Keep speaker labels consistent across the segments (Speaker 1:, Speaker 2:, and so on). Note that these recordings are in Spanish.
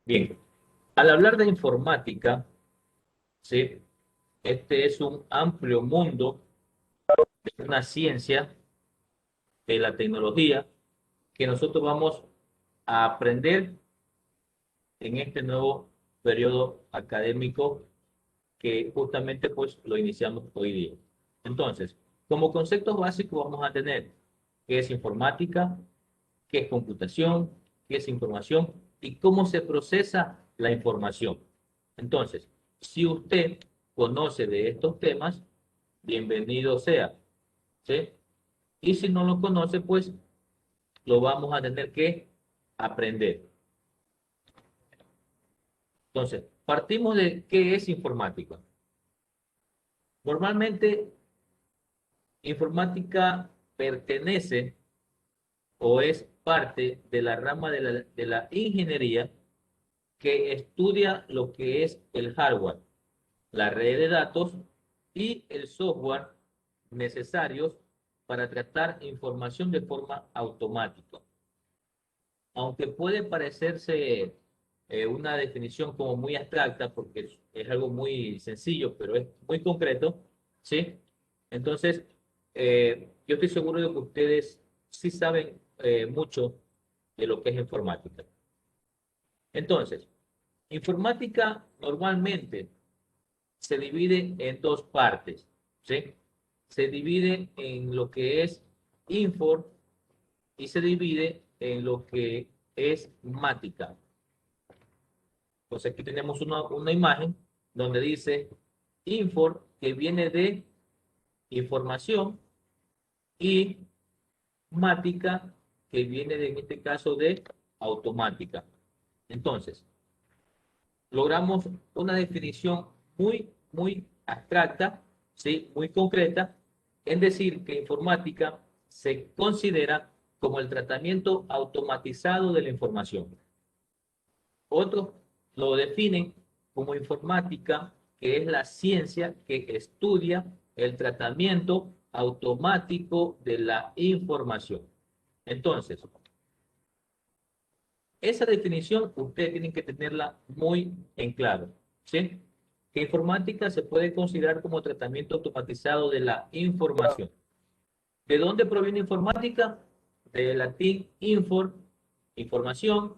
Speaker 1: Bien, al hablar de informática, ¿sí? Este es un amplio mundo, es una ciencia de la tecnología que nosotros vamos a aprender en este nuevo periodo académico que justamente pues lo iniciamos hoy día. Entonces, como conceptos básicos vamos a tener qué es informática, qué es computación, qué es información y cómo se procesa la información. Entonces, si usted conoce de estos temas, bienvenido sea, ¿sí? Y si no lo conoce, pues lo vamos a tener que aprender. Entonces, partimos de qué es informática. Normalmente, informática pertenece o es parte de la rama de la ingeniería que estudia lo que es el hardware, la red de datos y el software necesarios para tratar información de forma automática. Aunque puede parecerse una definición como muy abstracta, porque es algo muy sencillo, pero es muy concreto, ¿sí? Entonces, yo estoy seguro de que ustedes sí saben mucho de lo que es informática. Entonces, informática normalmente se divide en dos partes, ¿sí? Se divide en lo que es Infor y se divide en lo que es Mática. Entonces aquí tenemos una imagen donde dice Infor, que viene de información, y Mática, que viene de, en este caso, de automática. Entonces, logramos una definición muy abstracta, ¿sí? Muy concreta, en decir que informática se considera como el tratamiento automatizado de la información. Otros lo definen como informática, que es la ciencia que estudia el tratamiento automático de la información. Entonces, esa definición ustedes tienen que tenerla muy en claro, ¿sí? Que informática se puede considerar como tratamiento automatizado de la información. ¿De dónde proviene informática? Del latín infor, información,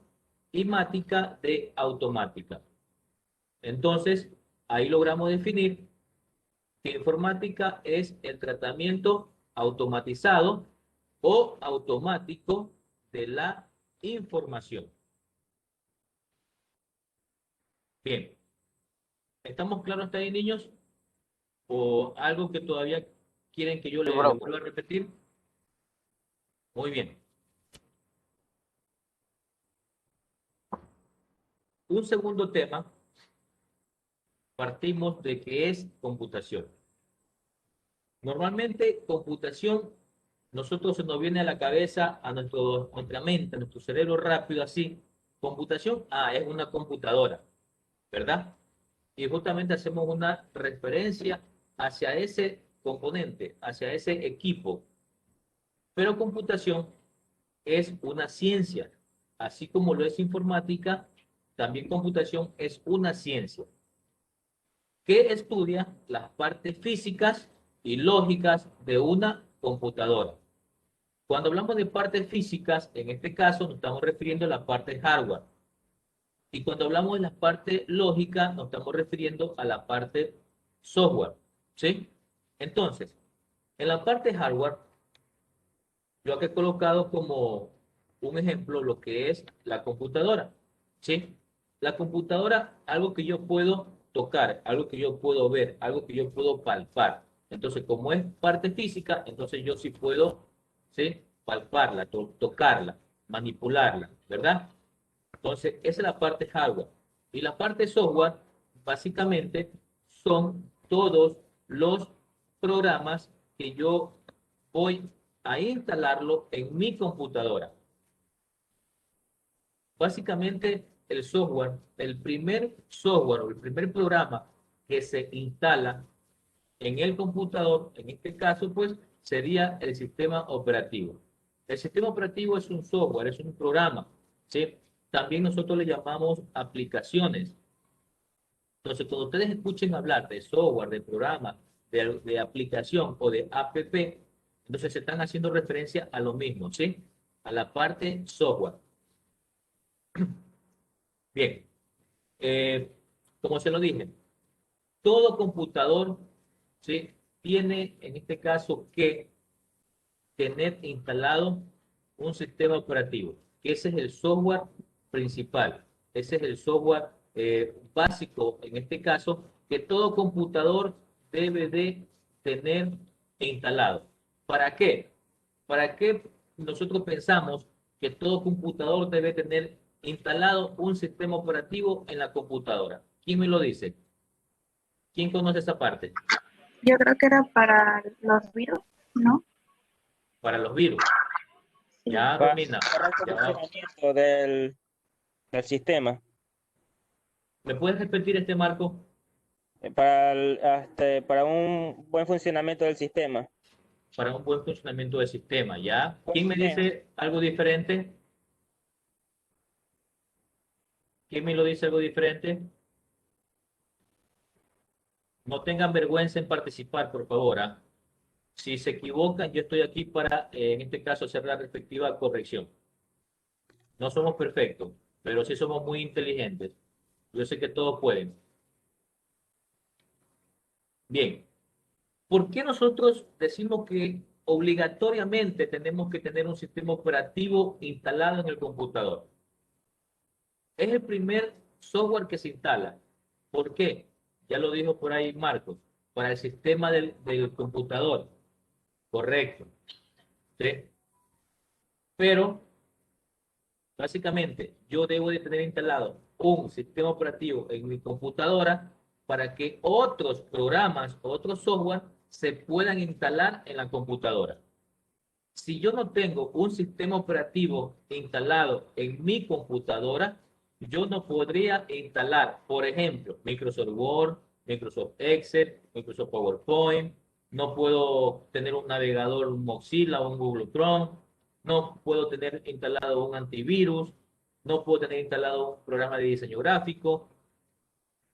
Speaker 1: y mática, de automática. Entonces, ahí logramos definir que informática es el tratamiento automatizado o automático de la información. Bien, ¿estamos claros hasta ahí, niños? ¿O algo que todavía quieren que yo
Speaker 2: Sí,
Speaker 1: le
Speaker 2: bro.
Speaker 1: vuelva a repetir? Muy bien. Un segundo tema, partimos de que es computación. Normalmente, computación, nosotros se nos viene a la cabeza, a nuestra mente, a nuestro cerebro rápido así. Computación, es una computadora, ¿verdad? Y justamente hacemos una referencia hacia ese componente, hacia ese equipo. Pero computación es una ciencia, así como lo es informática, también computación es una ciencia que estudia las partes físicas y lógicas de una computadora. Cuando hablamos de partes físicas, en este caso nos estamos refiriendo a la parte hardware. Y cuando hablamos de la parte lógica, nos estamos refiriendo a la parte software. ¿Sí? Entonces, en la parte hardware, yo aquí he colocado como un ejemplo lo que es la computadora. ¿Sí? La computadora, algo que yo puedo tocar, algo que yo puedo ver, algo que yo puedo palpar. Entonces, como es parte física, entonces yo sí puedo, ¿sí? Palparla, tocarla, manipularla, ¿verdad? Entonces, esa es la parte hardware. Y la parte software, básicamente, son todos los programas que yo voy a instalarlo en mi computadora. Básicamente, el software, el primer software o el primer programa que se instala en el computador, en este caso, pues, sería el sistema operativo. El sistema operativo es un software, es un programa, ¿sí? también nosotros le llamamos aplicaciones. Entonces, cuando ustedes escuchen hablar de software, de programa, de aplicación o de app, entonces se están haciendo referencia a lo mismo, ¿sí? A la parte software. Bien, como se lo dije, todo computador, ¿sí? Tiene en este caso que tener instalado un sistema operativo, que ese es el software principal, ese es el software básico, en este caso, que todo computador debe de tener instalado. ¿Para qué? ¿Para qué nosotros pensamos que todo computador debe tener instalado un sistema operativo en la computadora? ¿Quién me lo dice? ¿Quién conoce esa parte?
Speaker 2: Yo creo que era para los virus, ¿no?
Speaker 1: Para los virus.
Speaker 2: Sí.
Speaker 1: Ya, Romina,
Speaker 3: Para el
Speaker 1: ya.
Speaker 3: funcionamiento del sistema,
Speaker 1: ¿Me puedes repetir este marco?
Speaker 3: para un buen funcionamiento del sistema.
Speaker 1: Para un buen funcionamiento del sistema, ¿ya?
Speaker 3: Buen
Speaker 1: ¿Quién me
Speaker 3: manejo.
Speaker 1: dice algo diferente? ¿Quién me lo dice algo diferente? No tengan vergüenza en participar, por favor, ¿ah? Si se equivocan, yo estoy aquí para, en este caso, hacer la respectiva corrección. No somos perfectos, pero sí somos muy inteligentes. Yo sé que todos pueden. Bien, ¿por qué nosotros decimos que obligatoriamente tenemos que tener un sistema operativo instalado en el computador? Es el primer software que se instala. ¿Por qué? Ya lo dijo por ahí Marcos, para el sistema del computador. Correcto. ¿Sí? Pero, básicamente, yo debo de tener instalado un sistema operativo en mi computadora para que otros programas, otros software, se puedan instalar en la computadora. Si yo no tengo un sistema operativo instalado en mi computadora, yo no podría instalar, por ejemplo, Microsoft Word, Microsoft Excel, Microsoft PowerPoint, no puedo tener un navegador, un Mozilla o un Google Chrome, no puedo tener instalado un antivirus, no puedo tener instalado un programa de diseño gráfico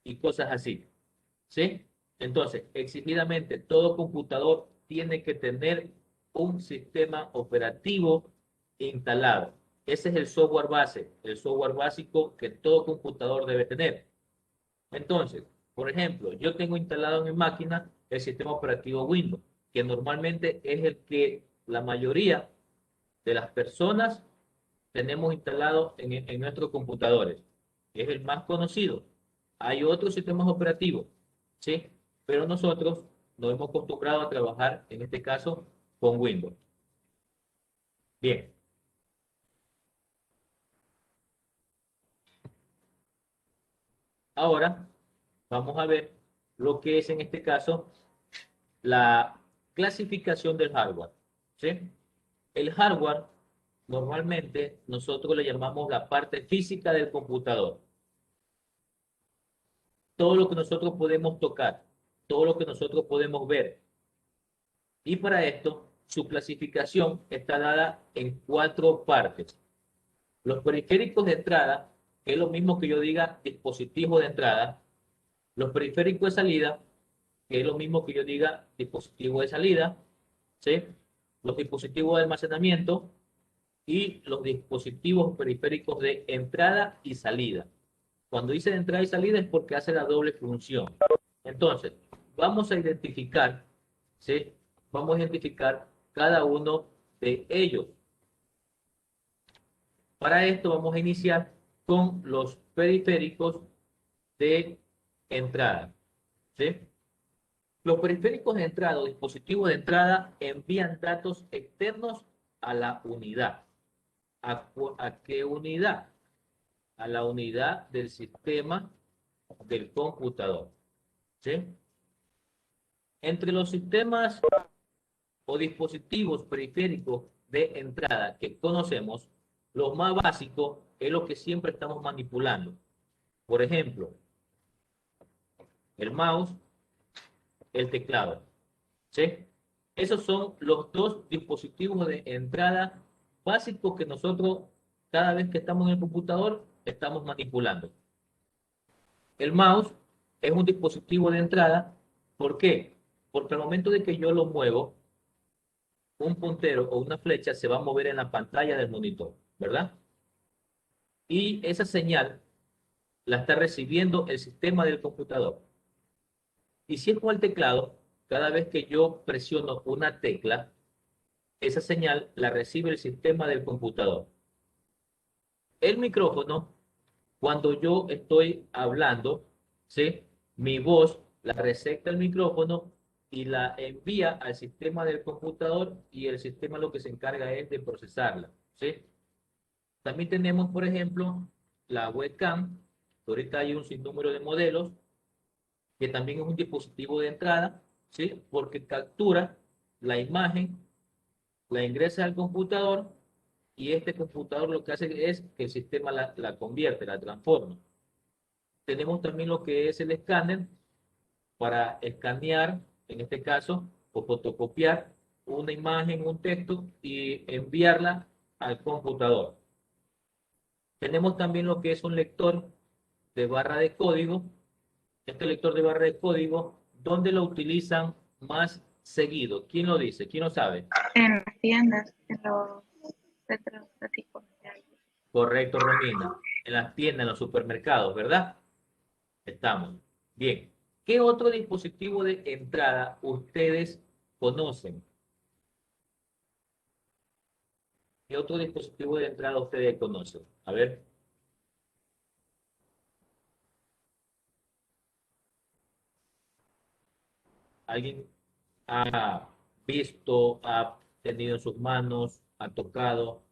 Speaker 1: y cosas así. ¿Sí? Entonces, exigidamente, todo computador tiene que tener un sistema operativo instalado. Ese es el software base, el software básico que todo computador debe tener. Entonces, por ejemplo, yo tengo instalado en mi máquina el sistema operativo Windows, que normalmente es el que la mayoría de las personas tenemos instalado en nuestros computadores. Es el más conocido. Hay otros sistemas operativos, ¿sí? Pero nosotros nos hemos acostumbrado a trabajar, en este caso, con Windows. Bien. Ahora vamos a ver lo que es, en este caso, la clasificación del hardware, ¿sí? El hardware, normalmente, nosotros le llamamos la parte física del computador. Todo lo que nosotros podemos tocar, todo lo que nosotros podemos ver. Y para esto, su clasificación está dada en 4 partes. Los periféricos de entrada, que es lo mismo que yo diga dispositivo de entrada. Los periféricos de salida, que es lo mismo que yo diga dispositivo de salida. ¿Sí? Los dispositivos de almacenamiento y los dispositivos periféricos de entrada y salida. Cuando dice entrada y salida es porque hace la doble función. Entonces, vamos a identificar, ¿sí? Vamos a identificar cada uno de ellos. Para esto vamos a iniciar con los periféricos de entrada, ¿sí? Los periféricos de entrada o dispositivos de entrada envían datos externos a la unidad. ¿A qué unidad? A la unidad del sistema del computador, ¿sí? Entre los sistemas o dispositivos periféricos de entrada que conocemos, lo más básico es lo que siempre estamos manipulando. Por ejemplo, el mouse, el teclado, ¿sí? Esos son los dos dispositivos de entrada básicos que nosotros, cada vez que estamos en el computador, estamos manipulando. El mouse es un dispositivo de entrada. ¿Por qué? Porque al momento de que yo lo muevo, un puntero o una flecha se va a mover en la pantalla del monitor, ¿verdad? Y esa señal la está recibiendo el sistema del computador. Y si es con el teclado, cada vez que yo presiono una tecla, esa señal la recibe el sistema del computador. El micrófono, cuando yo estoy hablando, ¿sí? Mi voz la recepta el micrófono y la envía al sistema del computador y el sistema lo que se encarga es de procesarla, ¿sí? También tenemos, por ejemplo, la webcam. Ahorita hay un sinnúmero de modelos que también es un dispositivo de entrada, ¿sí? Porque captura la imagen, la ingresa al computador y este computador lo que hace es que el sistema la convierte, la transforma. Tenemos también lo que es el escáner para escanear, en este caso, o fotocopiar una imagen, un texto y enviarla al computador. Tenemos también lo que es un lector de barra de código. Este lector de barra de código, ¿dónde lo utilizan más seguido? ¿Quién lo dice? ¿Quién lo sabe?
Speaker 2: En las tiendas, en los centros así comerciales.
Speaker 1: Correcto, Romina. En las tiendas, en los supermercados, ¿verdad? Estamos. Bien. ¿Qué otro dispositivo de entrada ustedes conocen? ¿Qué otro dispositivo de entrada ustedes conocen? A ver. ¿Alguien ha visto, ha tenido en sus manos, ha tocado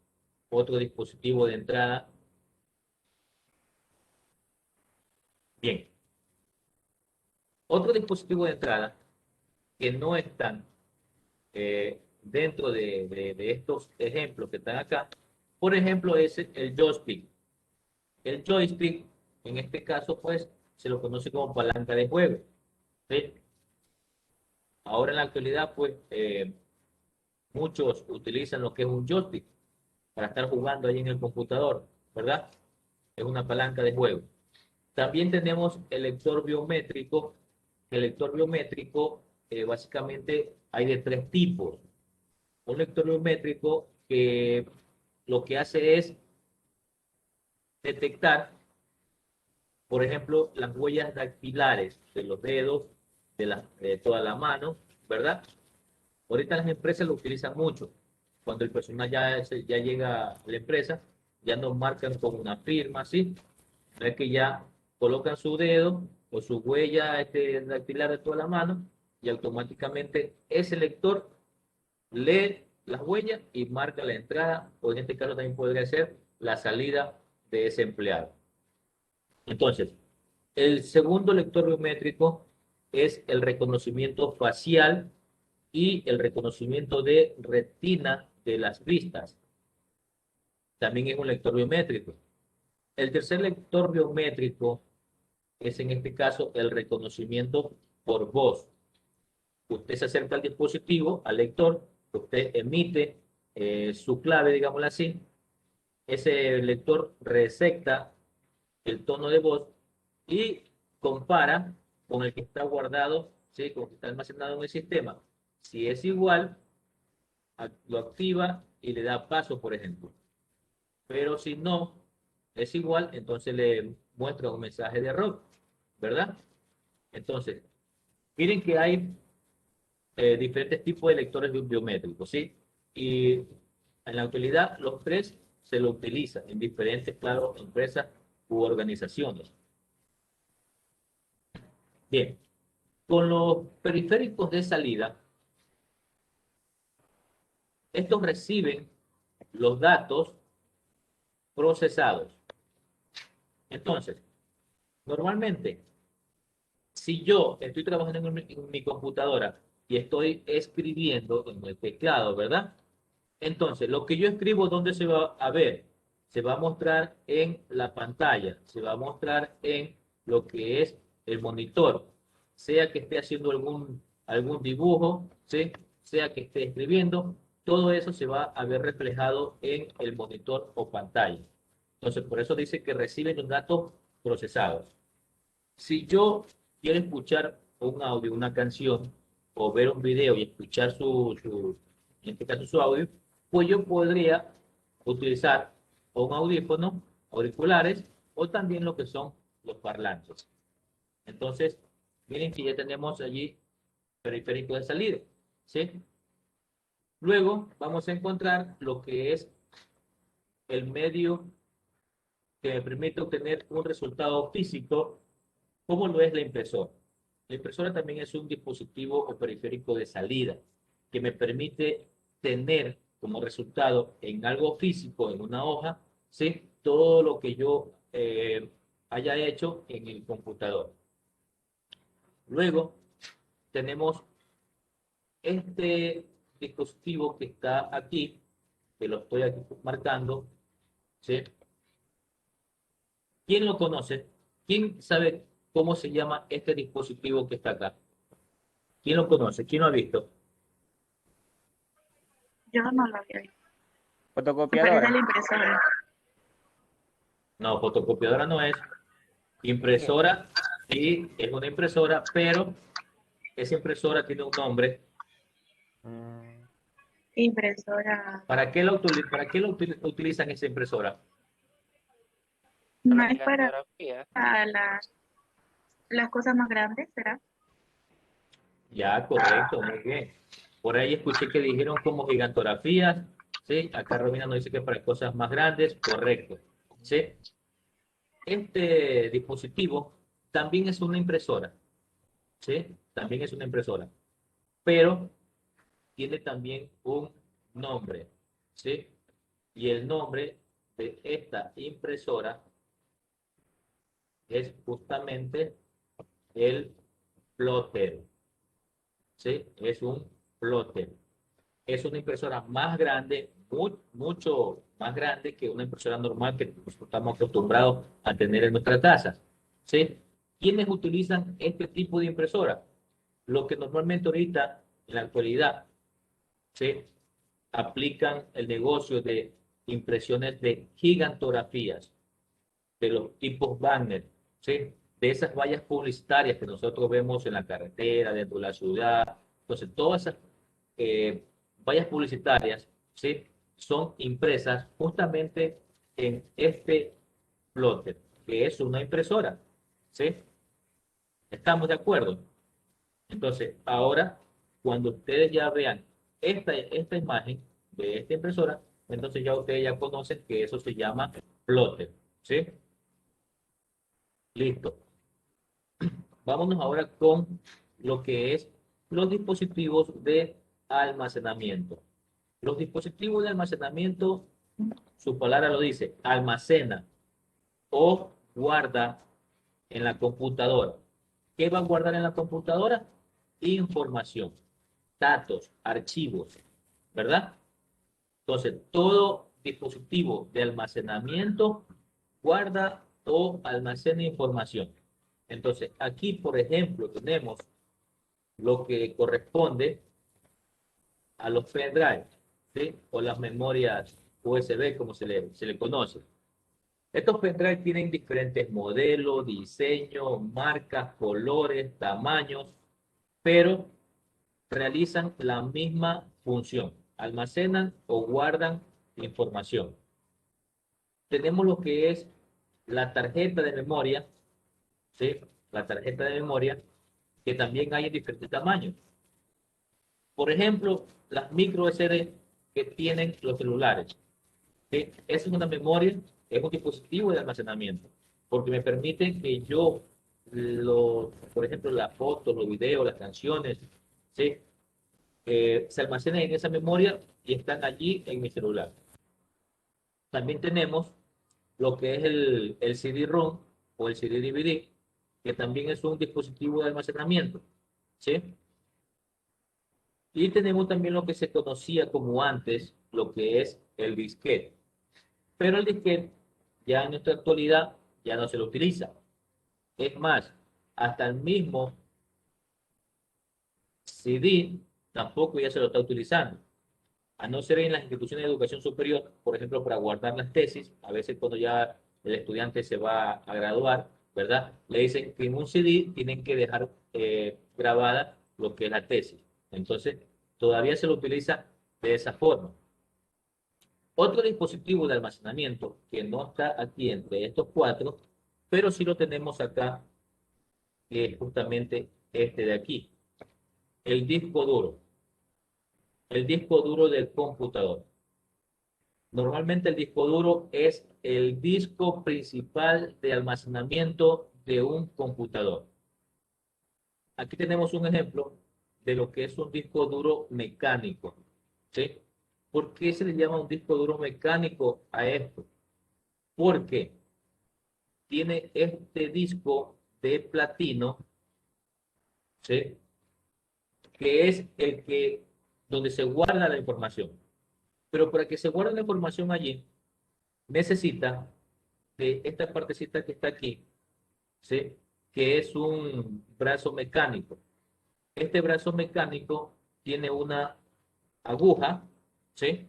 Speaker 1: otro dispositivo de entrada? Bien. Otro dispositivo de entrada que no están dentro de estos ejemplos que están acá, por ejemplo, es el joystick. El joystick, en este caso, pues, se lo conoce como palanca de juego. ¿Sí? Ahora en la actualidad, pues, muchos utilizan lo que es un joystick para estar jugando ahí en el computador, ¿verdad? Es una palanca de juego. También tenemos el lector biométrico. El lector biométrico, básicamente, hay de tres tipos. Un lector biométrico que lo que hace es detectar, por ejemplo, las huellas dactilares de los dedos, de toda la mano, ¿verdad? Ahorita las empresas lo utilizan mucho. Cuando el personal ya llega a la empresa, ya nos marcan con una firma, ¿sí? No es que ya colocan su dedo o su huella dactilar de toda la mano y automáticamente ese lector lee las huellas y marca la entrada, o en este caso también podría ser la salida de ese empleado. Entonces, el segundo lector biométrico es el reconocimiento facial y el reconocimiento de retina de las vistas. También es un lector biométrico. El tercer lector biométrico es en este caso el reconocimiento por voz. Usted se acerca al dispositivo, al lector, usted emite su clave, digámoslo así, ese lector recepta el tono de voz y compara con el que está guardado, ¿sí? Con el que está almacenado en el sistema. Si es igual, lo activa y le da paso, por ejemplo. Pero si no es igual, entonces le muestra un mensaje de error, ¿verdad? Entonces, miren que hay diferentes tipos de lectores biométricos, ¿sí? Y en la actualidad los tres se lo utilizan en diferentes, claro, empresas u organizaciones. Bien, con los periféricos de salida, estos reciben los datos procesados. Entonces, normalmente, si yo estoy trabajando en mi computadora y estoy escribiendo en el teclado, ¿verdad? Entonces, lo que yo escribo, ¿dónde se va a ver? Se va a mostrar en la pantalla, se va a mostrar en lo que es el monitor, sea que esté haciendo algún dibujo, ¿sí? Sea que esté escribiendo, todo eso se va a ver reflejado en el monitor o pantalla. Entonces, por eso dice que reciben los datos procesados. Si yo quiero escuchar un audio, una canción, o ver un video y escuchar en este caso su audio, pues yo podría utilizar un audífono, auriculares, o también lo que son los parlantes. Entonces, miren que ya tenemos allí periférico de salida, ¿sí? Luego vamos a encontrar lo que es el medio que me permite obtener un resultado físico, como lo es la impresora. La impresora también es un dispositivo o periférico de salida que me permite tener como resultado en algo físico, en una hoja, ¿sí? Todo lo que yo haya hecho en el computador. Luego tenemos este dispositivo que está aquí, que lo estoy aquí marcando, ¿sí? ¿Quién lo conoce? ¿Quién sabe cómo se llama este dispositivo que está acá? ¿Quién lo conoce? ¿Quién lo ha visto?
Speaker 2: Yo no lo había visto. Me parece
Speaker 3: Fotocopiadora.
Speaker 2: la impresora.
Speaker 1: No, fotocopiadora no es. Impresora, sí, es una impresora, pero esa impresora tiene un nombre.
Speaker 3: Mm,
Speaker 2: Impresora.
Speaker 1: ¿Para qué utilizan esa impresora?
Speaker 2: No
Speaker 4: Para
Speaker 2: es para
Speaker 4: gigantografía.
Speaker 2: las cosas más grandes, ¿será?
Speaker 1: Ya, correcto, muy bien. Por ahí escuché que dijeron como gigantografías, ¿sí? Acá Romina nos dice que para cosas más grandes, correcto, ¿sí? Este dispositivo también es una impresora, ¿sí? También es una impresora, pero tiene también un nombre, ¿sí? Y el nombre de esta impresora es justamente el plotter, ¿sí? Es un plotter. Es una impresora más grande, mucho más grande que una impresora normal que nosotros estamos acostumbrados a tener en nuestras casas, ¿sí? ¿Quiénes utilizan este tipo de impresora? Lo que normalmente ahorita, en la actualidad, ¿sí? Aplican el negocio de impresiones de gigantografías, de los tipos Banner, ¿sí? De esas vallas publicitarias que nosotros vemos en la carretera, dentro de la ciudad. Entonces, todas esas vallas publicitarias, ¿sí? Son impresas justamente en este plotter, que es una impresora, ¿sí? ¿Estamos de acuerdo? Entonces, ahora, cuando ustedes ya vean esta imagen de esta impresora, entonces ya ustedes ya conocen que eso se llama plotter, ¿sí? Listo. Vámonos ahora con lo que es los dispositivos de almacenamiento. Los dispositivos de almacenamiento, su palabra lo dice, almacena o guarda en la computadora. ¿Qué va a guardar en la computadora? Información, datos, archivos, ¿verdad? Entonces, todo dispositivo de almacenamiento guarda o almacena información. Entonces, aquí, por ejemplo, tenemos lo que corresponde a los pendrive, ¿sí? O las memorias USB, como se le conoce. Estos pendrive tienen diferentes modelos, diseños, marcas, colores, tamaños, pero realizan la misma función. Almacenan o guardan información. Tenemos lo que es la tarjeta de memoria, ¿sí? La tarjeta de memoria, que también hay en diferentes tamaños. Por ejemplo, las micro SD que tienen los celulares. ¿Sí? Esa es una memoria, es un dispositivo de almacenamiento, porque me permite que yo, por ejemplo, las fotos, los videos, las canciones, ¿sí? Se almacenan en esa memoria y están allí en mi celular. También tenemos lo que es el CD-ROM o el CD-DVD, que también es un dispositivo de almacenamiento, ¿sí? Y tenemos también lo que se conocía como antes, lo que es el disquete. Pero el disquete ya en nuestra actualidad ya no se lo utiliza. Es más, hasta el mismo CD tampoco ya se lo está utilizando. A no ser en las instituciones de educación superior, por ejemplo, para guardar las tesis, a veces cuando ya el estudiante se va a graduar, ¿verdad? Le dicen que en un CD tienen que dejar grabada lo que es la tesis. Entonces, todavía se lo utiliza de esa forma. Otro dispositivo de almacenamiento que no está aquí entre estos cuatro, pero sí lo tenemos acá, que es justamente este de aquí, el disco duro. El disco duro del computador. Normalmente el disco duro es el disco principal de almacenamiento de un computador. Aquí tenemos un ejemplo de lo que es un disco duro mecánico. ¿Sí? ¿Por qué se le llama un disco duro mecánico a esto? Porque tiene este disco de platino, ¿sí? Que es el que donde se guarda la información. Pero para que se guarde la información allí, necesita de esta partecita que está aquí, ¿sí? Que es un brazo mecánico. Este brazo mecánico tiene una aguja, ¿sí?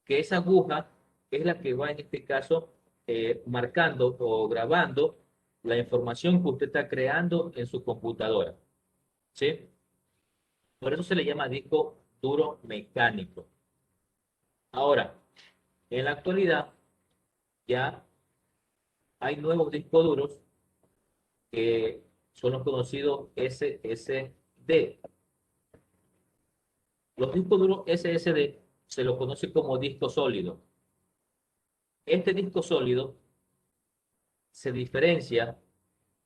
Speaker 1: Que esa aguja es la que va en este caso marcando o grabando la información que usted está creando en su computadora, ¿sí? Por eso se le llama disco duro mecánico. Ahora, en la actualidad ya hay nuevos discos duros que son los conocidos SSD. Los discos duros SSD se los conoce como disco sólido. Este disco sólido se diferencia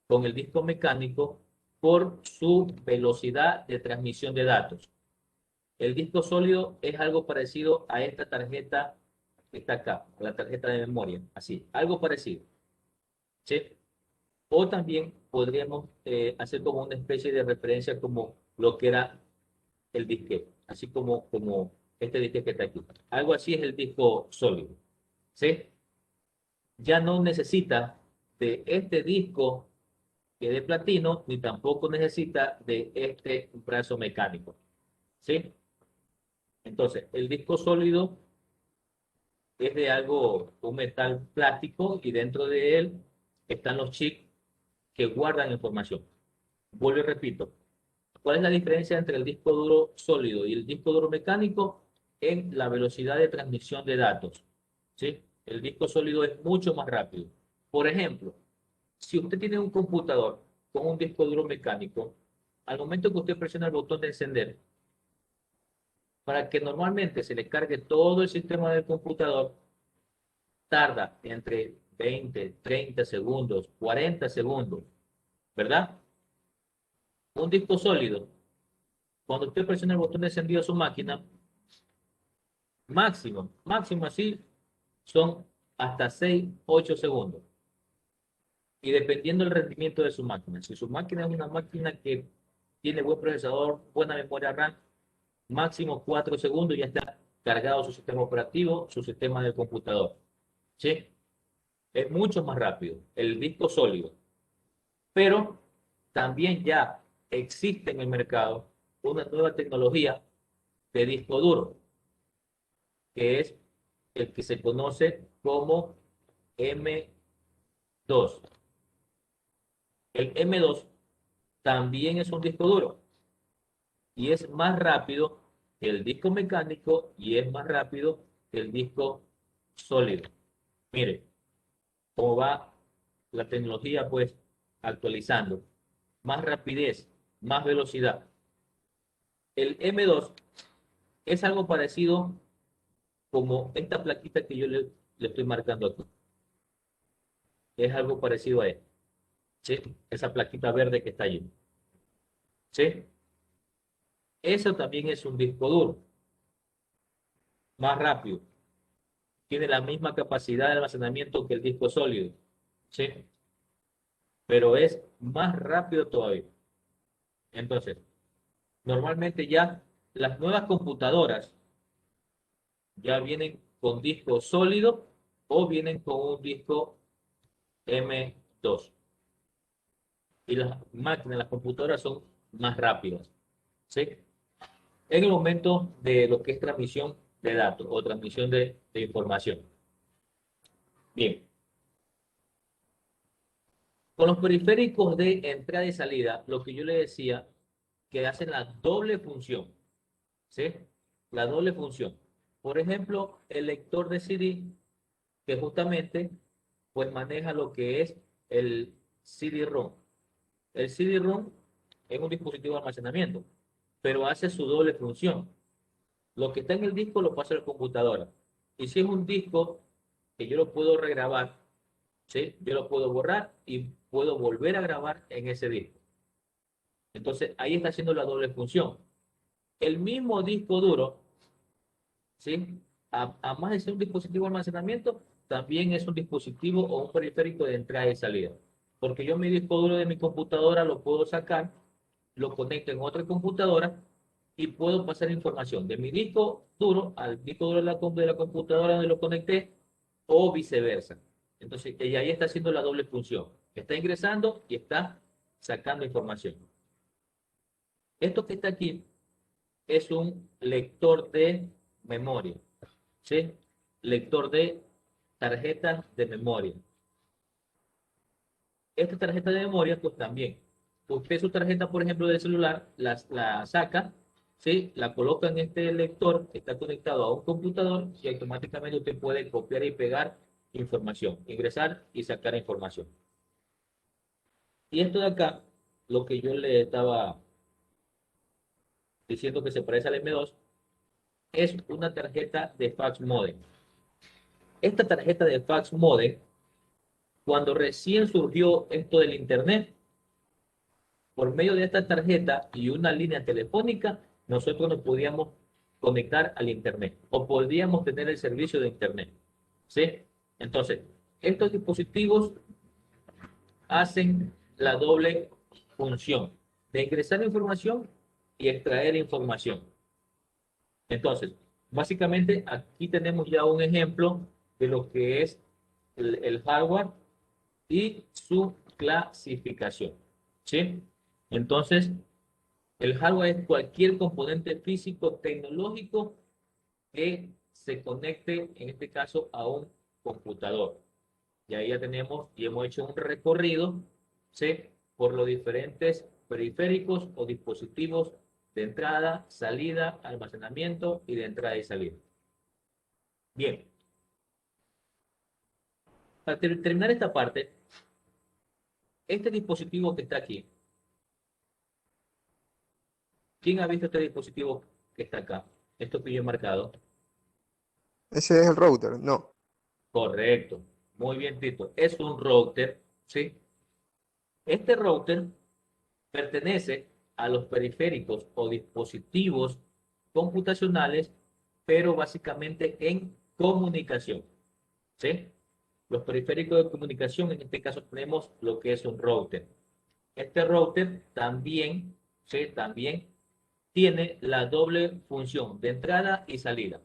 Speaker 1: con el disco mecánico por su velocidad de transmisión de datos. El disco sólido es algo parecido a esta tarjeta que está acá, a la tarjeta de memoria, así, algo parecido. ¿Sí? O también podríamos hacer como una especie de referencia como lo que era el disquete, así como este disquete que está aquí. Algo así es el disco sólido. ¿Sí? Ya no necesita de este disco que de platino, ni tampoco necesita de este brazo mecánico. ¿Sí? Entonces, el disco sólido es de algo, un metal plástico, y dentro de él están los chips que guardan información. Vuelvo y repito, ¿cuál es la diferencia entre el disco duro sólido y el disco duro mecánico? En la velocidad de transmisión de datos. ¿Sí? El disco sólido es mucho más rápido. Por ejemplo, si usted tiene un computador con un disco duro mecánico, al momento que usted presiona el botón de encender, para que normalmente se le cargue todo el sistema del computador, tarda entre 20, 30 segundos, 40 segundos, ¿verdad? Un disco sólido, cuando usted presiona el botón de encendido de su máquina, máximo así, son hasta 6, 8 segundos. Y dependiendo del rendimiento de su máquina. Si su máquina es una máquina que tiene buen procesador, buena memoria RAM, máximo 4 segundos ya está cargado su sistema operativo, su sistema del computador. ¿Sí? Es mucho más rápido el disco sólido. Pero también ya existe en el mercado una nueva tecnología de disco duro, que es el que se conoce como M2. El M2 también es un disco duro y es más rápido que el disco mecánico y es más rápido que el disco sólido. Mire cómo va la tecnología pues actualizando. Más rapidez, más velocidad. El M2 es algo parecido como esta plaquita que yo le estoy marcando aquí. Es algo parecido a él. ¿Sí? Esa plaquita verde que está allí. ¿Sí? Eso también es un disco duro, más rápido. Tiene la misma capacidad de almacenamiento que el disco sólido. ¿Sí? Pero es más rápido todavía. Entonces, normalmente ya las nuevas computadoras ya vienen con disco sólido o vienen con un disco M2. Y las máquinas, las computadoras son más rápidas. ¿Sí? En el momento de lo que es transmisión de datos o transmisión de información. Bien. Con los periféricos de entrada y salida, lo que yo le decía, que hacen la doble función, ¿sí? La doble función. Por ejemplo, el lector de CD, que justamente pues maneja lo que es el CD-ROM. El CD-ROM es un dispositivo de almacenamiento, pero hace su doble función. Lo que está en el disco lo pasa a la computadora. Y si es un disco que yo lo puedo regrabar, ¿sí? Yo lo puedo borrar y puedo volver a grabar en ese disco. Entonces, ahí está haciendo la doble función. El mismo disco duro, ¿sí? A más de ser un dispositivo de almacenamiento, también es un dispositivo o un periférico de entrada y salida. Porque yo mi disco duro de mi computadora lo puedo sacar, lo conecto en otra computadora y puedo pasar información de mi disco duro al disco duro de la computadora donde lo conecté o viceversa. Entonces, ella ahí está haciendo la doble función. Está ingresando y está sacando información. Esto que está aquí es un lector de memoria, ¿sí? Lector de tarjetas de memoria. Esta tarjeta de memoria, pues también, usted su tarjeta, por ejemplo, del celular, la saca, ¿sí? La coloca en este lector, está conectado a un computador y automáticamente usted puede copiar y pegar información, ingresar y sacar información. Y esto de acá, lo que yo le estaba diciendo que se parece al M2, es una tarjeta de fax modem. Esta tarjeta de fax modem, cuando recién surgió esto del Internet, por medio de esta tarjeta y una línea telefónica, nosotros nos podíamos conectar al Internet o podíamos tener el servicio de Internet. ¿Sí? Entonces, estos dispositivos hacen la doble función de ingresar información y extraer información. Entonces, básicamente aquí tenemos ya un ejemplo de lo que es el hardware y su clasificación. ¿Sí? Entonces, el hardware es cualquier componente físico tecnológico que se conecte, en este caso, a un computador. Y ahí ya tenemos y hemos hecho un recorrido, ¿sí? Por los diferentes periféricos o dispositivos de entrada, salida, almacenamiento y de entrada y salida. Bien, para terminar esta parte, este dispositivo que está aquí, ¿quién ha visto este dispositivo que está acá? Esto que yo he marcado.
Speaker 3: Ese es el router, no.
Speaker 1: Correcto. Muy bien, Tito. Es un router, ¿sí? Este router pertenece a los periféricos o dispositivos computacionales, pero básicamente en comunicación, ¿sí? Los periféricos de comunicación, en este caso tenemos lo que es un router. Este router también, ¿sí? También tiene la doble función de entrada y salida.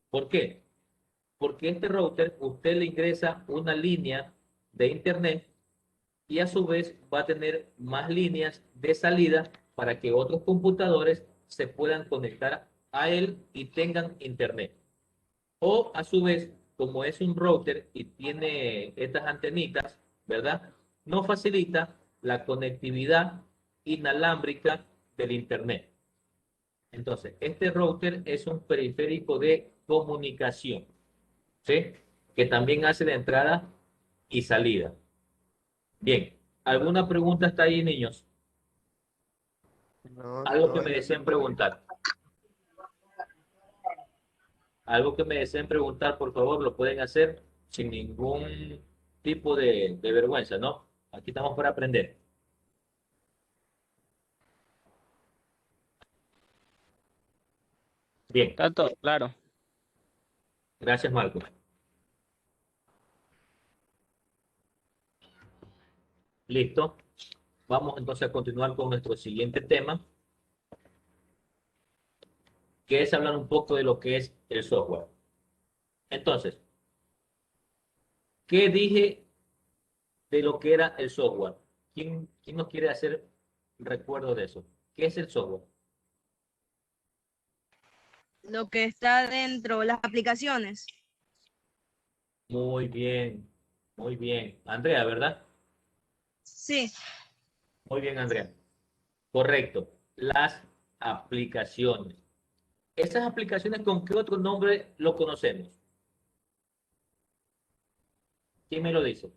Speaker 1: ¿Por qué? Porque este router usted le ingresa una línea de internet y a su vez va a tener más líneas de salida para que otros computadores se puedan conectar a él y tengan internet. O a su vez, como es un router y tiene estas antenitas, ¿verdad? No facilita la conectividad inalámbrica del internet. Entonces, este router es un periférico de comunicación, ¿sí? Que también hace de entrada y salida. Bien, ¿alguna pregunta hasta ahí, niños?
Speaker 3: No,
Speaker 1: Algo que
Speaker 3: no,
Speaker 1: me
Speaker 3: ya
Speaker 1: deseen
Speaker 3: entendí.
Speaker 1: preguntar. Algo que me deseen preguntar, por favor, lo pueden hacer sin ningún tipo de vergüenza, ¿no? Aquí estamos para aprender. Bien,
Speaker 4: Está todo claro.
Speaker 1: gracias, Marco. Listo. Vamos entonces a continuar con nuestro siguiente tema, que es hablar un poco de lo que es el software. Entonces, ¿qué dije de lo que era el software? ¿Quién nos quiere hacer recuerdo de eso? ¿Qué es el software?
Speaker 4: Lo que está dentro, las aplicaciones.
Speaker 1: Muy bien, muy bien. Andrea, ¿verdad?
Speaker 4: Sí.
Speaker 1: Muy bien, Andrea. Correcto. Las aplicaciones. ¿Esas aplicaciones con qué otro nombre lo conocemos? ¿Quién me lo dice?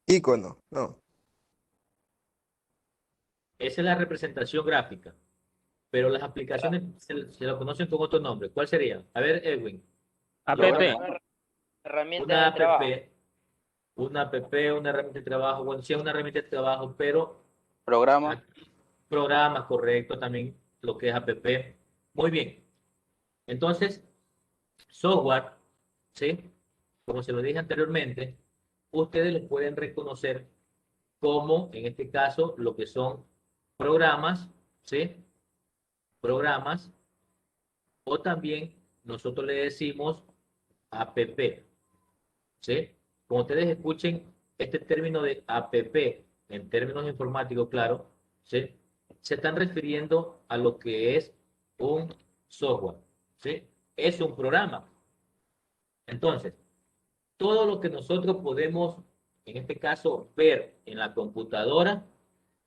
Speaker 3: Icono, no.
Speaker 1: Esa es la representación gráfica, pero las aplicaciones se lo conocen con otro nombre. ¿Cuál sería? A ver, Edwin.
Speaker 5: Programa,
Speaker 6: APP.
Speaker 5: herramienta
Speaker 1: Una
Speaker 5: de
Speaker 1: app,
Speaker 5: trabajo.
Speaker 1: una app, una herramienta de trabajo. Bueno, sí es una herramienta de trabajo, pero
Speaker 6: Programa.
Speaker 1: aquí, programas, correcto, también lo que es app. Muy bien. Entonces, software, ¿sí? Como se lo dije anteriormente, ustedes lo pueden reconocer como, en este caso, lo que son programas, ¿sí? Programas, o también nosotros le decimos app, ¿sí? Como ustedes escuchen este término de app en términos informáticos, claro, ¿sí? Se están refiriendo a lo que es un software, ¿sí? Es un programa. Entonces, todo lo que nosotros podemos, en este caso, ver en la computadora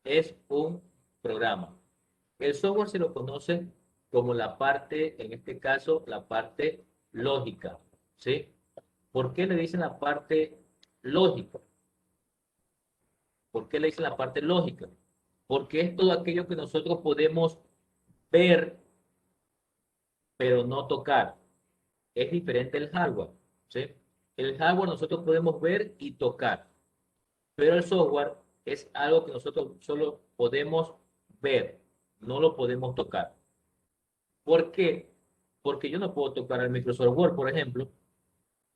Speaker 1: es un programa. El software se lo conoce como la parte, en este caso, la parte lógica, ¿sí? ¿Por qué le dicen la parte lógica? ¿Por qué le dicen la parte lógica? Porque es todo aquello que nosotros podemos ver, pero no tocar. Es diferente el hardware, ¿sí? El hardware nosotros podemos ver y tocar, pero el software es algo que nosotros solo podemos ver, no lo podemos tocar. ¿Por qué? Porque yo no puedo tocar al Microsoft Word, por ejemplo,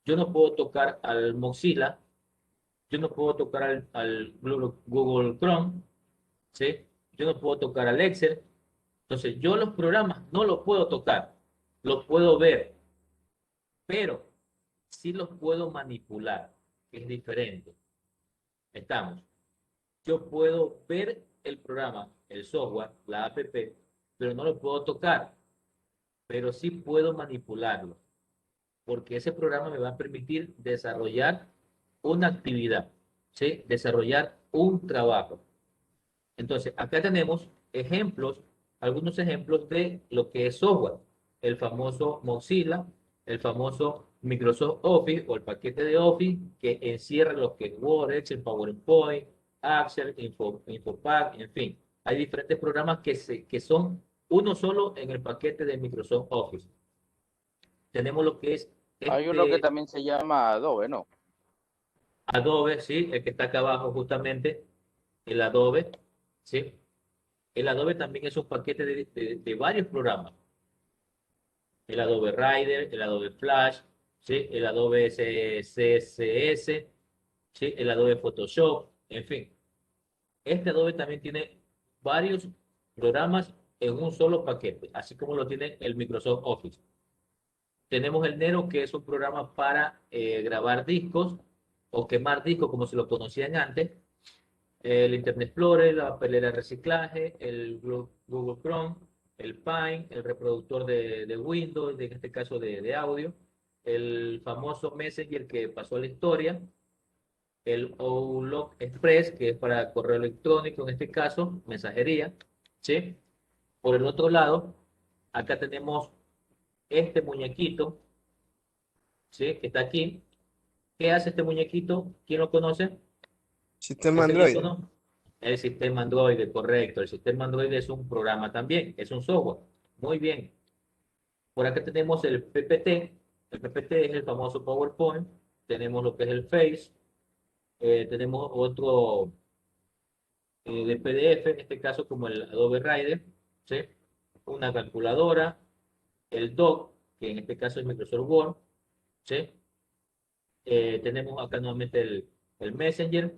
Speaker 1: yo no puedo tocar al Mozilla, yo no puedo tocar al Google Chrome, ¿sí? Yo no puedo tocar al Excel. Entonces, yo los programas no los puedo tocar, los puedo ver, pero sí los puedo manipular, que es diferente. Estamos. Yo puedo ver el programa, el software, la app, pero no lo puedo tocar, pero sí puedo manipularlo, porque ese programa me va a permitir desarrollar una actividad, ¿sí? Desarrollar un trabajo. Entonces, acá tenemos ejemplos, algunos ejemplos de lo que es software. El famoso Mozilla, el famoso Microsoft Office o el paquete de Office que encierra lo que es Word, Excel, PowerPoint, Access, Infopack, en fin. Hay diferentes programas que son uno solo en el paquete de Microsoft Office. Tenemos lo que es
Speaker 6: Hay uno que
Speaker 1: este
Speaker 6: también se llama Adobe, ¿no?
Speaker 1: Adobe, ¿sí? El que está acá abajo justamente, el Adobe, ¿sí? El Adobe también es un paquete de varios programas. El Adobe Rider, el Adobe Flash, ¿sí? El Adobe CSS, ¿sí? El Adobe Photoshop, en fin. Este Adobe también tiene varios programas en un solo paquete, así como lo tiene el Microsoft Office. Tenemos el Nero, que es un programa para grabar discos o quemar discos, como se lo conocían antes. El Internet Explorer, la papelera de reciclaje, el Google Chrome, el Pine, el reproductor de Windows, en este caso de audio, el famoso Messenger que pasó a la historia, el Outlook Express, que es para correo electrónico, en este caso, mensajería, ¿sí? Por el otro lado, acá tenemos este muñequito, ¿sí? Que está aquí. ¿Qué hace este muñequito? ¿Quién lo conoce?
Speaker 3: Sistema
Speaker 1: El
Speaker 3: Android.
Speaker 1: teléfono. El sistema Android, correcto. El sistema Android es un programa también, es un software. Muy bien. Por acá tenemos el PPT. El PPT es el famoso PowerPoint. Tenemos lo que es el Face. Tenemos otro de PDF, en este caso como el Adobe Reader, ¿sí? Una calculadora, el Doc, que en este caso es Microsoft Word, ¿sí? Tenemos acá nuevamente el Messenger,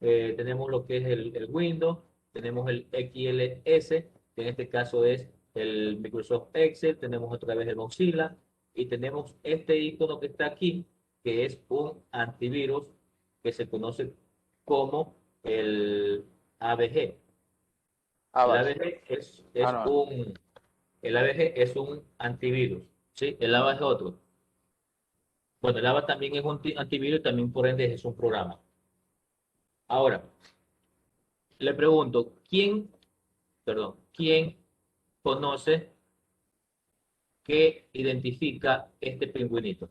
Speaker 1: tenemos lo que es el Windows, tenemos el XLS, que en este caso es el Microsoft Excel, tenemos otra vez el Mozilla y tenemos este icono que está aquí, que es un antivirus que se conoce como el AVG.
Speaker 6: Ah,
Speaker 1: El
Speaker 6: va.
Speaker 1: AVG
Speaker 6: No.
Speaker 1: el AVG es un antivirus, ¿sí? El AVA es otro. Bueno, el AVA también es un antivirus y también por ende es un programa. Ahora, le pregunto, ¿quién conoce qué identifica este pingüinito?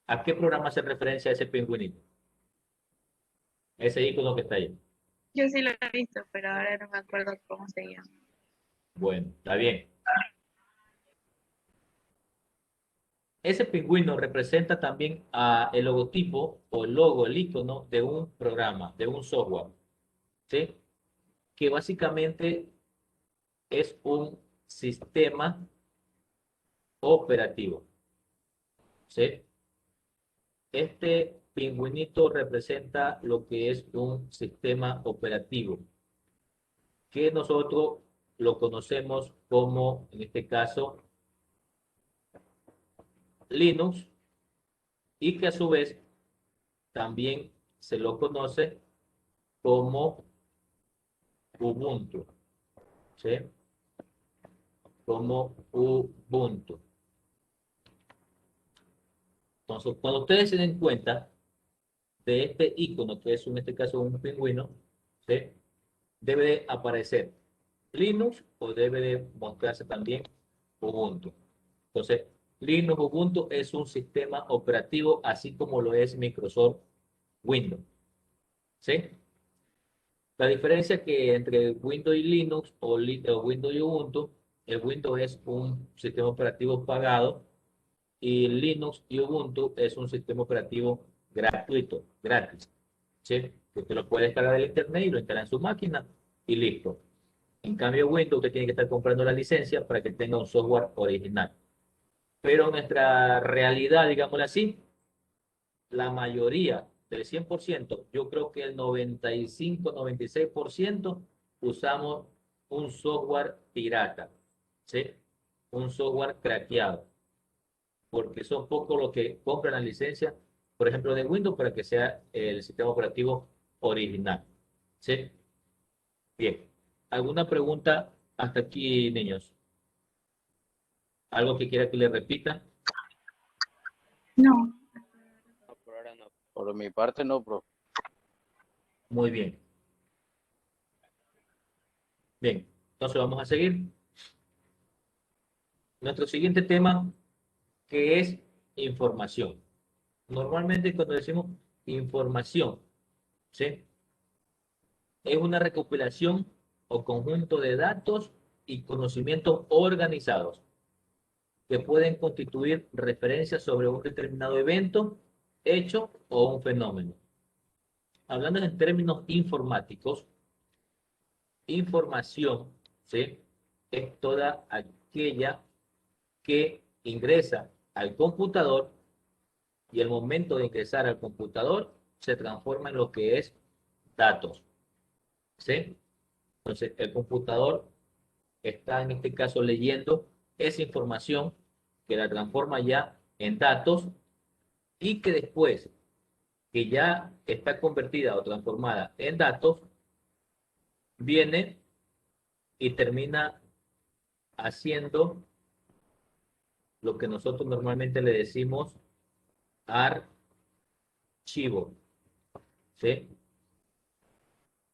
Speaker 1: ¿A qué programa hace referencia ese pingüinito? Ese icono que está ahí.
Speaker 2: Yo sí lo he visto, pero ahora no me acuerdo cómo se llama.
Speaker 1: Bueno, está bien. Ese pingüino representa también el logotipo o el logo, el icono de un programa, de un software, ¿sí? Que básicamente es un sistema operativo, ¿sí? Este pingüinito representa lo que es un sistema operativo, que nosotros lo conocemos como, en este caso, Linux, y que a su vez también se lo conoce como Ubuntu, ¿sí? Como Ubuntu. Entonces, cuando ustedes se den cuenta de este icono, que es en este caso un pingüino, ¿sí? Debe de aparecer Linux o debe de mostrarse también Ubuntu. Entonces, Linux Ubuntu es un sistema operativo así como lo es Microsoft Windows, ¿sí? La diferencia que entre Windows y Linux o Windows y Ubuntu, el Windows es un sistema operativo pagado y Linux y Ubuntu es un sistema operativo gratuito, gratis, ¿sí? Que usted lo puede descargar del internet y lo instala en su máquina y listo. En cambio, Windows usted tiene que estar comprando la licencia para que tenga un software original. Pero nuestra realidad, digámoslo así, la mayoría del 100%, yo creo que el 95-96% usamos un software pirata, ¿sí? Un software craqueado, porque son pocos los que compran la licencia, por ejemplo, de Windows para que sea el sistema operativo original, ¿sí? Bien. ¿Alguna pregunta hasta aquí, niños? ¿Algo que quiera que le repita?
Speaker 2: No,
Speaker 5: No, por ahora no.
Speaker 6: Por mi parte no, profe.
Speaker 1: Muy bien. Bien, entonces vamos a seguir. Nuestro siguiente tema, que es información. Normalmente cuando decimos información, ¿sí? Es una recopilación o conjunto de datos y conocimientos organizados que pueden constituir referencias sobre un determinado evento, hecho o un fenómeno. Hablando en términos informáticos, información, ¿sí? Es toda aquella que ingresa al computador y al momento de ingresar al computador se transforma en lo que es datos, ¿sí? Entonces, el computador está en este caso leyendo esa información que la transforma ya en datos y que después que ya está convertida o transformada en datos, viene y termina haciendo lo que nosotros normalmente le decimos archivo, ¿sí?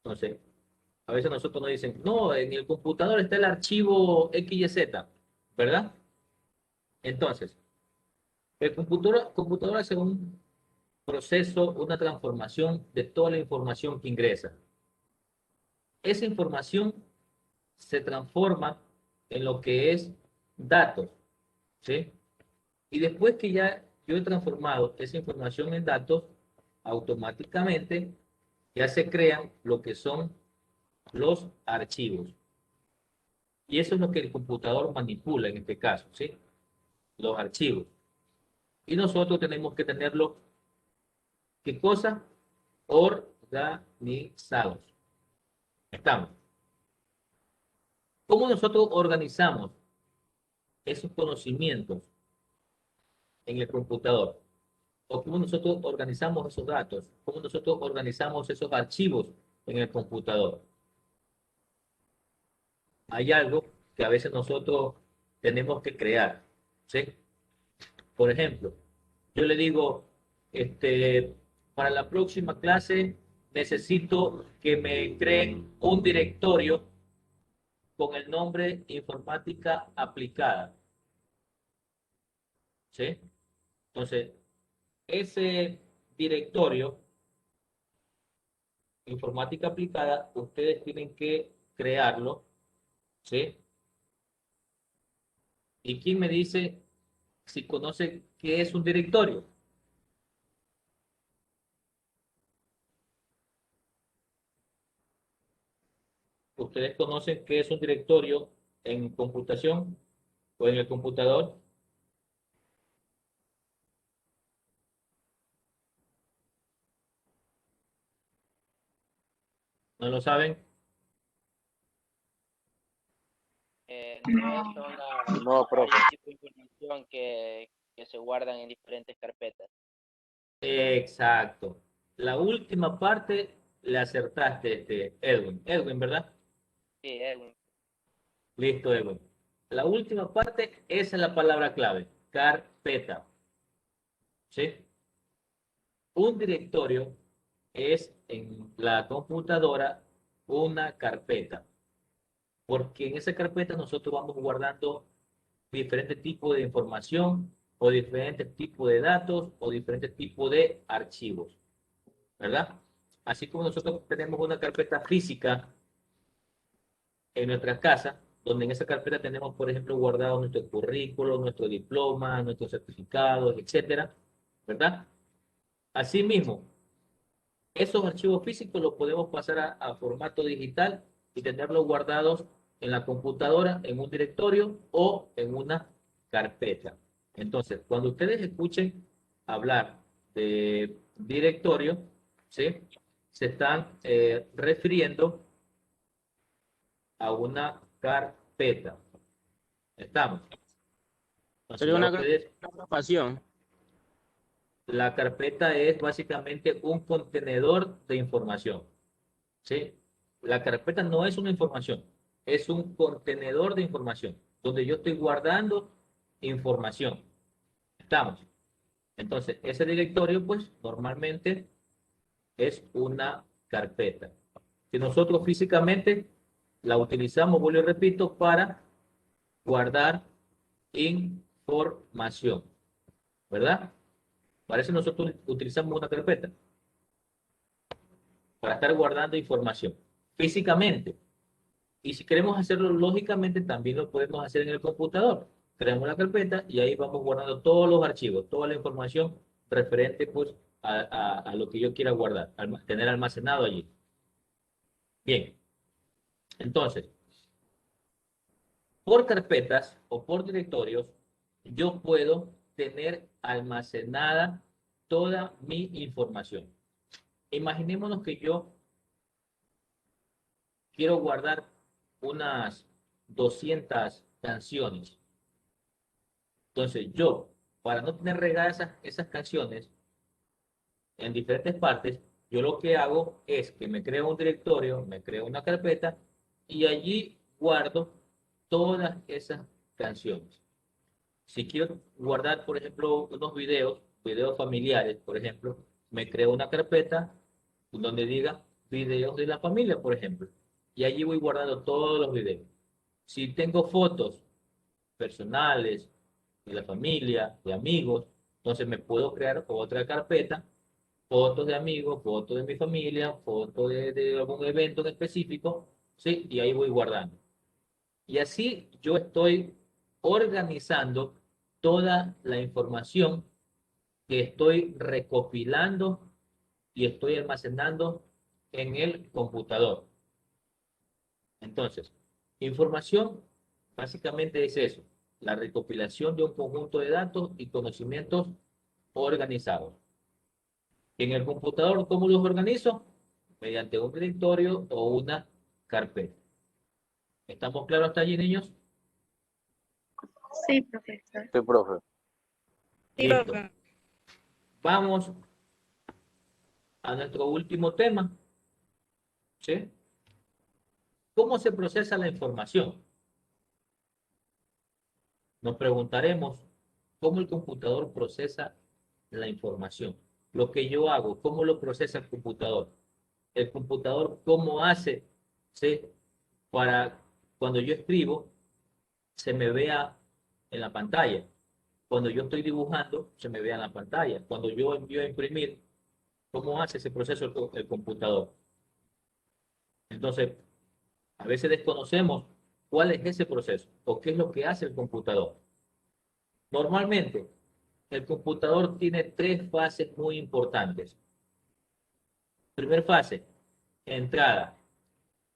Speaker 1: Entonces, a veces nosotros nos dicen, no, en el computador está el archivo XYZ, ¿verdad? Entonces, el computador hace un proceso, una transformación de toda la información que ingresa. Esa información se transforma en lo que es datos, ¿sí? Y después que ya yo he transformado esa información en datos, automáticamente ya se crean lo que son los archivos. Y eso es lo que el computador manipula en este caso, ¿sí? Los archivos. Y nosotros tenemos que tenerlo, ¿qué cosa? Organizados. Estamos. ¿Cómo nosotros organizamos esos conocimientos en el computador? ¿O cómo nosotros organizamos esos datos? ¿Cómo nosotros organizamos esos archivos en el computador? hay algo que a veces nosotros tenemos que crear, ¿sí? Por ejemplo, yo le digo, para la próxima clase necesito que me creen un directorio con el nombre Informática Aplicada, ¿sí? Entonces, ese directorio Informática Aplicada, ustedes tienen que crearlo, ¿sí? ¿Y quién me dice si conoce qué es un directorio? ¿Ustedes conocen qué es un directorio en computación o en el computador? ¿No lo saben?
Speaker 5: No son
Speaker 6: No, profe.
Speaker 5: varios tipos de información que se guardan en diferentes carpetas.
Speaker 1: Exacto. La última parte le acertaste, Edwin. Edwin, ¿verdad?
Speaker 5: Sí, Edwin.
Speaker 1: Listo, Edwin. La última parte, esa es la palabra clave. Carpeta. ¿Sí? Un directorio es en la computadora una carpeta, porque en esa carpeta nosotros vamos guardando diferentes tipos de información o diferentes tipos de datos o diferentes tipos de archivos, ¿verdad? Así como nosotros tenemos una carpeta física en nuestras casas, donde en esa carpeta tenemos, por ejemplo, guardado nuestro currículo, nuestro diploma, nuestros certificados, etcétera, ¿verdad? Asimismo, esos archivos físicos los podemos pasar a formato digital y tenerlos guardados en la computadora, en un directorio o en una carpeta. Entonces, cuando ustedes escuchen hablar de directorio, ¿sí? Se están refiriendo a una carpeta. ¿Estamos? Entonces,
Speaker 7: Sería
Speaker 1: ya
Speaker 7: una
Speaker 1: ustedes,
Speaker 7: agrupación.
Speaker 1: la carpeta es básicamente un contenedor de información. ¿Sí? La carpeta no es una información, es un contenedor de información, donde yo estoy guardando información. ¿Estamos? Entonces, ese directorio, pues, normalmente es una carpeta. Que nosotros físicamente la utilizamos, vuelvo y repito, para guardar información, ¿verdad? Para eso nosotros utilizamos una carpeta, para estar guardando información físicamente. Y si queremos hacerlo lógicamente, también lo podemos hacer en el computador. Creamos la carpeta y ahí vamos guardando todos los archivos, toda la información referente pues, a lo que yo quiera guardar, tener almacenado allí. Bien, entonces, por carpetas o por directorios, yo puedo tener almacenada toda mi información. Imaginémonos que yo quiero guardar unas 200 canciones. Entonces yo, para no tener regadas esas canciones en diferentes partes, yo lo que hago es que me creo un directorio, me creo una carpeta y allí guardo todas esas canciones. Si quiero guardar, por ejemplo, unos videos familiares, por ejemplo, me creo una carpeta donde diga videos de la familia, por ejemplo, y allí voy guardando todos los videos. Si tengo fotos personales, de la familia, de amigos, entonces me puedo crear otra carpeta, fotos de amigos, fotos de mi familia, fotos de algún evento en específico, ¿sí? Y ahí voy guardando. Y así yo estoy organizando toda la información que estoy recopilando y estoy almacenando en el computador. Entonces, información básicamente es eso, la recopilación de un conjunto de datos y conocimientos organizados. En el computador, ¿cómo los organizo? Mediante un directorio o una carpeta. ¿Estamos claros hasta allí, niños?
Speaker 2: Sí, profesor.
Speaker 6: Sí, profe.
Speaker 4: Sí,
Speaker 1: Listo.
Speaker 4: profe.
Speaker 1: Vamos a nuestro último tema. ¿Sí? ¿Cómo se procesa la información? Nos preguntaremos cómo el computador procesa la información. Lo que yo hago, ¿cómo lo procesa el computador? El computador, ¿cómo hace? ¿Sí? Para cuando yo escribo, se me vea en la pantalla. Cuando yo estoy dibujando, se me vea en la pantalla. Cuando yo envío a imprimir, ¿cómo hace ese proceso el computador? Entonces, a veces desconocemos cuál es ese proceso o qué es lo que hace el computador. Normalmente, el computador tiene tres fases muy importantes. Primera fase, entrada.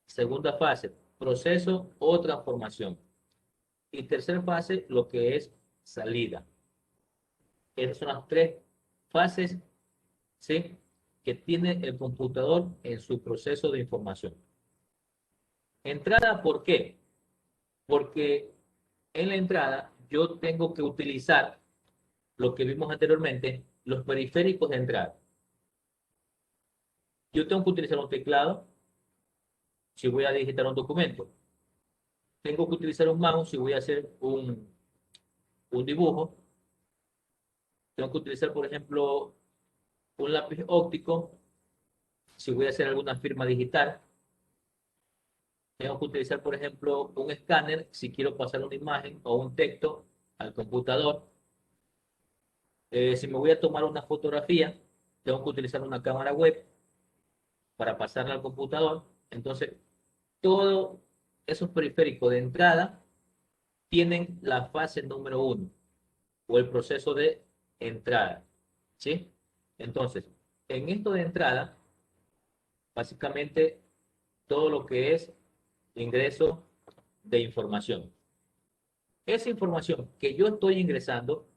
Speaker 1: Segunda fase, proceso o transformación. Y tercera fase, lo que es salida. Esas son las tres fases, ¿sí?, que tiene el computador en su proceso de información. Entrada, ¿por qué? Porque en la entrada yo tengo que utilizar lo que vimos anteriormente, los periféricos de entrada. Yo tengo que utilizar un teclado si voy a digitar un documento. Tengo que utilizar un mouse si voy a hacer un dibujo. Tengo que utilizar, por ejemplo, un lápiz óptico si voy a hacer alguna firma digital. Tengo que utilizar, por ejemplo, un escáner si quiero pasar una imagen o un texto al computador. Si me voy a tomar una fotografía, tengo que utilizar una cámara web para pasarla al computador. Entonces, todos esos periféricos de entrada tienen la fase número 1 o el proceso de entrada, ¿sí? Entonces, en esto de entrada, básicamente todo lo que es ingreso de información. Esa información que yo estoy ingresando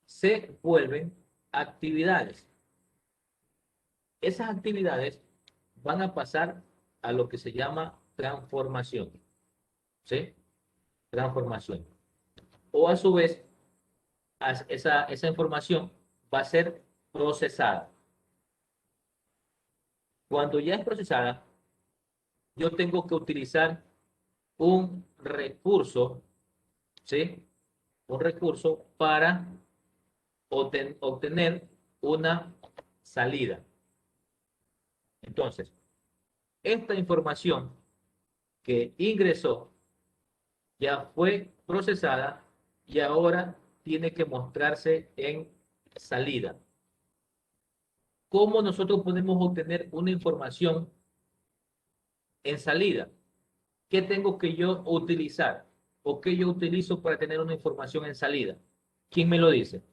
Speaker 1: se vuelven actividades. Esas actividades van a pasar a lo que se llama transformación, ¿sí? Transformación. O a su vez, esa información va a ser procesada. Cuando ya es procesada, yo tengo que utilizar un recurso, ¿sí? Un recurso para obtener una salida. Entonces, esta información que ingresó ya fue procesada y ahora tiene que mostrarse en salida. ¿Cómo nosotros podemos obtener una información en salida? ¿Qué tengo que yo utilizar? ¿O qué yo utilizo para tener una información en salida? ¿Quién me lo dice?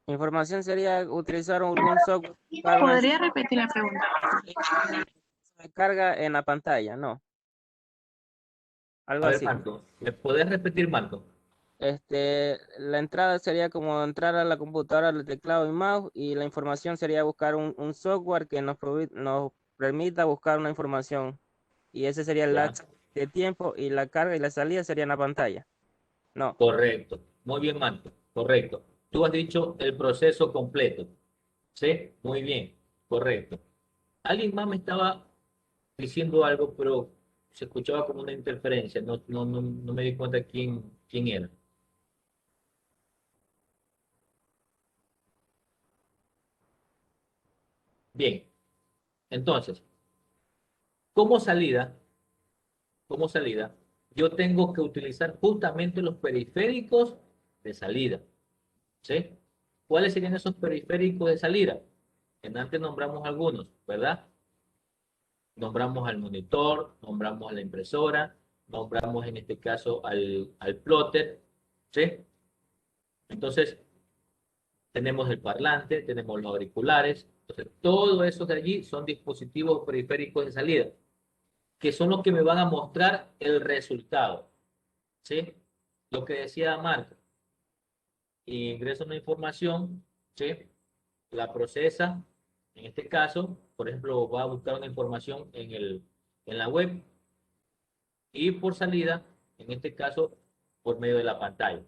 Speaker 7: Información sería utilizar algún software para una
Speaker 2: ¿Podría repetir la pregunta?
Speaker 7: carga en la pantalla, ¿no? Algo
Speaker 1: A ver,
Speaker 7: así.
Speaker 1: Marco, ¿me puedes repetir, Marco?
Speaker 7: La entrada sería como entrar a la computadora, al teclado y mouse, y la información sería buscar un software que nos permita buscar una información. Y ese sería el
Speaker 1: Ya,
Speaker 7: lapso de tiempo, y la carga y la salida sería en la pantalla. No.
Speaker 1: correcto. Muy bien, Marco, correcto. Tú has dicho el proceso completo. ¿Sí? Muy bien, correcto. Alguien más me estaba diciendo algo, pero se escuchaba como una interferencia. No me di cuenta quién era. Bien, entonces, como salida, como salida, yo tengo que utilizar justamente los periféricos de salida. ¿Sí? ¿Cuáles serían esos periféricos de salida? En antes nombramos algunos, ¿verdad? Nombramos al monitor, nombramos a la impresora, nombramos en este caso al plotter, ¿sí? Entonces, tenemos el parlante, tenemos los auriculares, entonces todo eso de allí son dispositivos periféricos de salida, que son los que me van a mostrar el resultado, ¿sí? Lo que decía Marco, ingresa una información, ¿sí? La procesa, en este caso, por ejemplo, va a buscar una información en la web, y por salida, en este caso, por medio de la pantalla.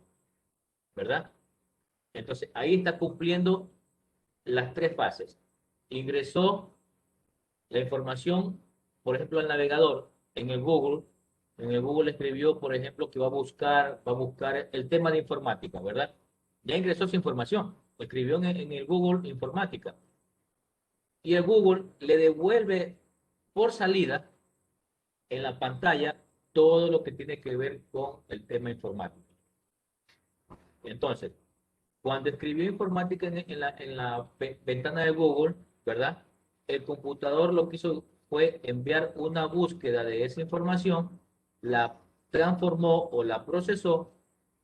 Speaker 1: ¿verdad? Entonces, ahí está cumpliendo las tres fases. Ingresó la información, por ejemplo, al navegador, en el Google. En el Google escribió, por ejemplo, que va a buscar el tema de informática, ¿verdad? Ya ingresó su información. Escribió en el Google informática. Y el Google le devuelve por salida en la pantalla todo lo que tiene que ver con el tema informático. Entonces, cuando escribió informática en la ventana de Google, ¿verdad? El computador lo que hizo fue enviar una búsqueda de esa información, la transformó o la procesó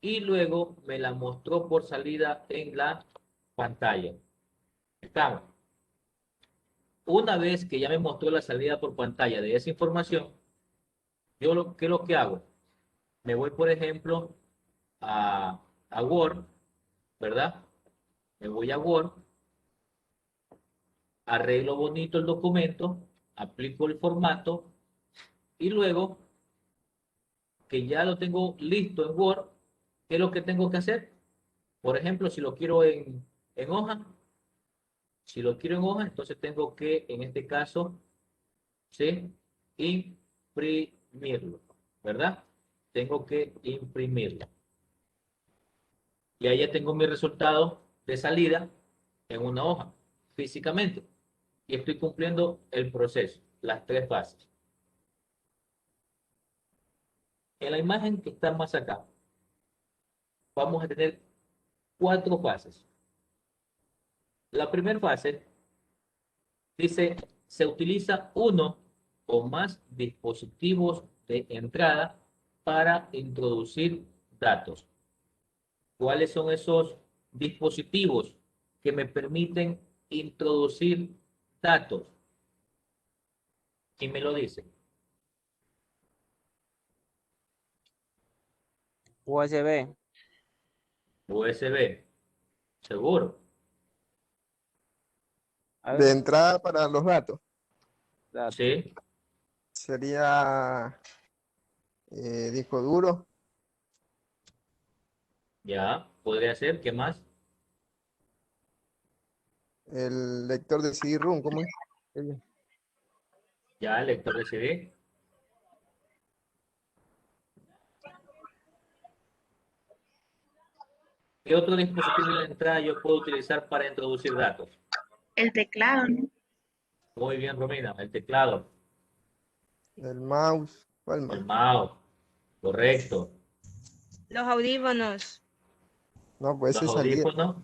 Speaker 1: y luego me la mostró por salida en la pantalla. Estamos. Una vez que ya me mostró la salida por pantalla de esa información, ¿qué es lo que hago? Me voy, por ejemplo, a Word, ¿verdad? Me voy a Word, arreglo bonito el documento, aplico el formato y luego que ya lo tengo listo en Word, ¿qué es lo que tengo que hacer? Por ejemplo, si lo quiero en hoja, entonces tengo que, en este caso, ¿sí? Imprimirlo, ¿verdad? Tengo que imprimirlo. Y ahí ya tengo mi resultado de salida en una hoja, físicamente. Y estoy cumpliendo el proceso, las tres fases. En la imagen que está más acá, vamos a tener 4 fases. La primera fase dice, se utiliza uno o más dispositivos de entrada para introducir datos. ¿Cuáles son esos dispositivos que me permiten introducir datos? ¿Quién me lo dice?
Speaker 7: USB.
Speaker 1: USB, seguro.
Speaker 7: A
Speaker 3: De
Speaker 7: ver,
Speaker 3: entrada para los datos.
Speaker 7: datos.
Speaker 1: Sí,
Speaker 3: Sería disco duro,
Speaker 1: ya, podría ser. ¿Qué más?
Speaker 3: el lector de CD-ROM, ¿cómo es?
Speaker 1: Ya, el lector de CD. ¿Qué otro dispositivo de entrada yo puedo utilizar para introducir datos?
Speaker 2: El teclado, ¿no?
Speaker 1: Muy bien, Romina, el teclado,
Speaker 3: El mouse, ¿cuál
Speaker 1: el
Speaker 3: más?
Speaker 1: mouse, correcto.
Speaker 4: Los audífonos.
Speaker 3: No, pues
Speaker 1: Los
Speaker 3: ese salía.
Speaker 1: audífonos,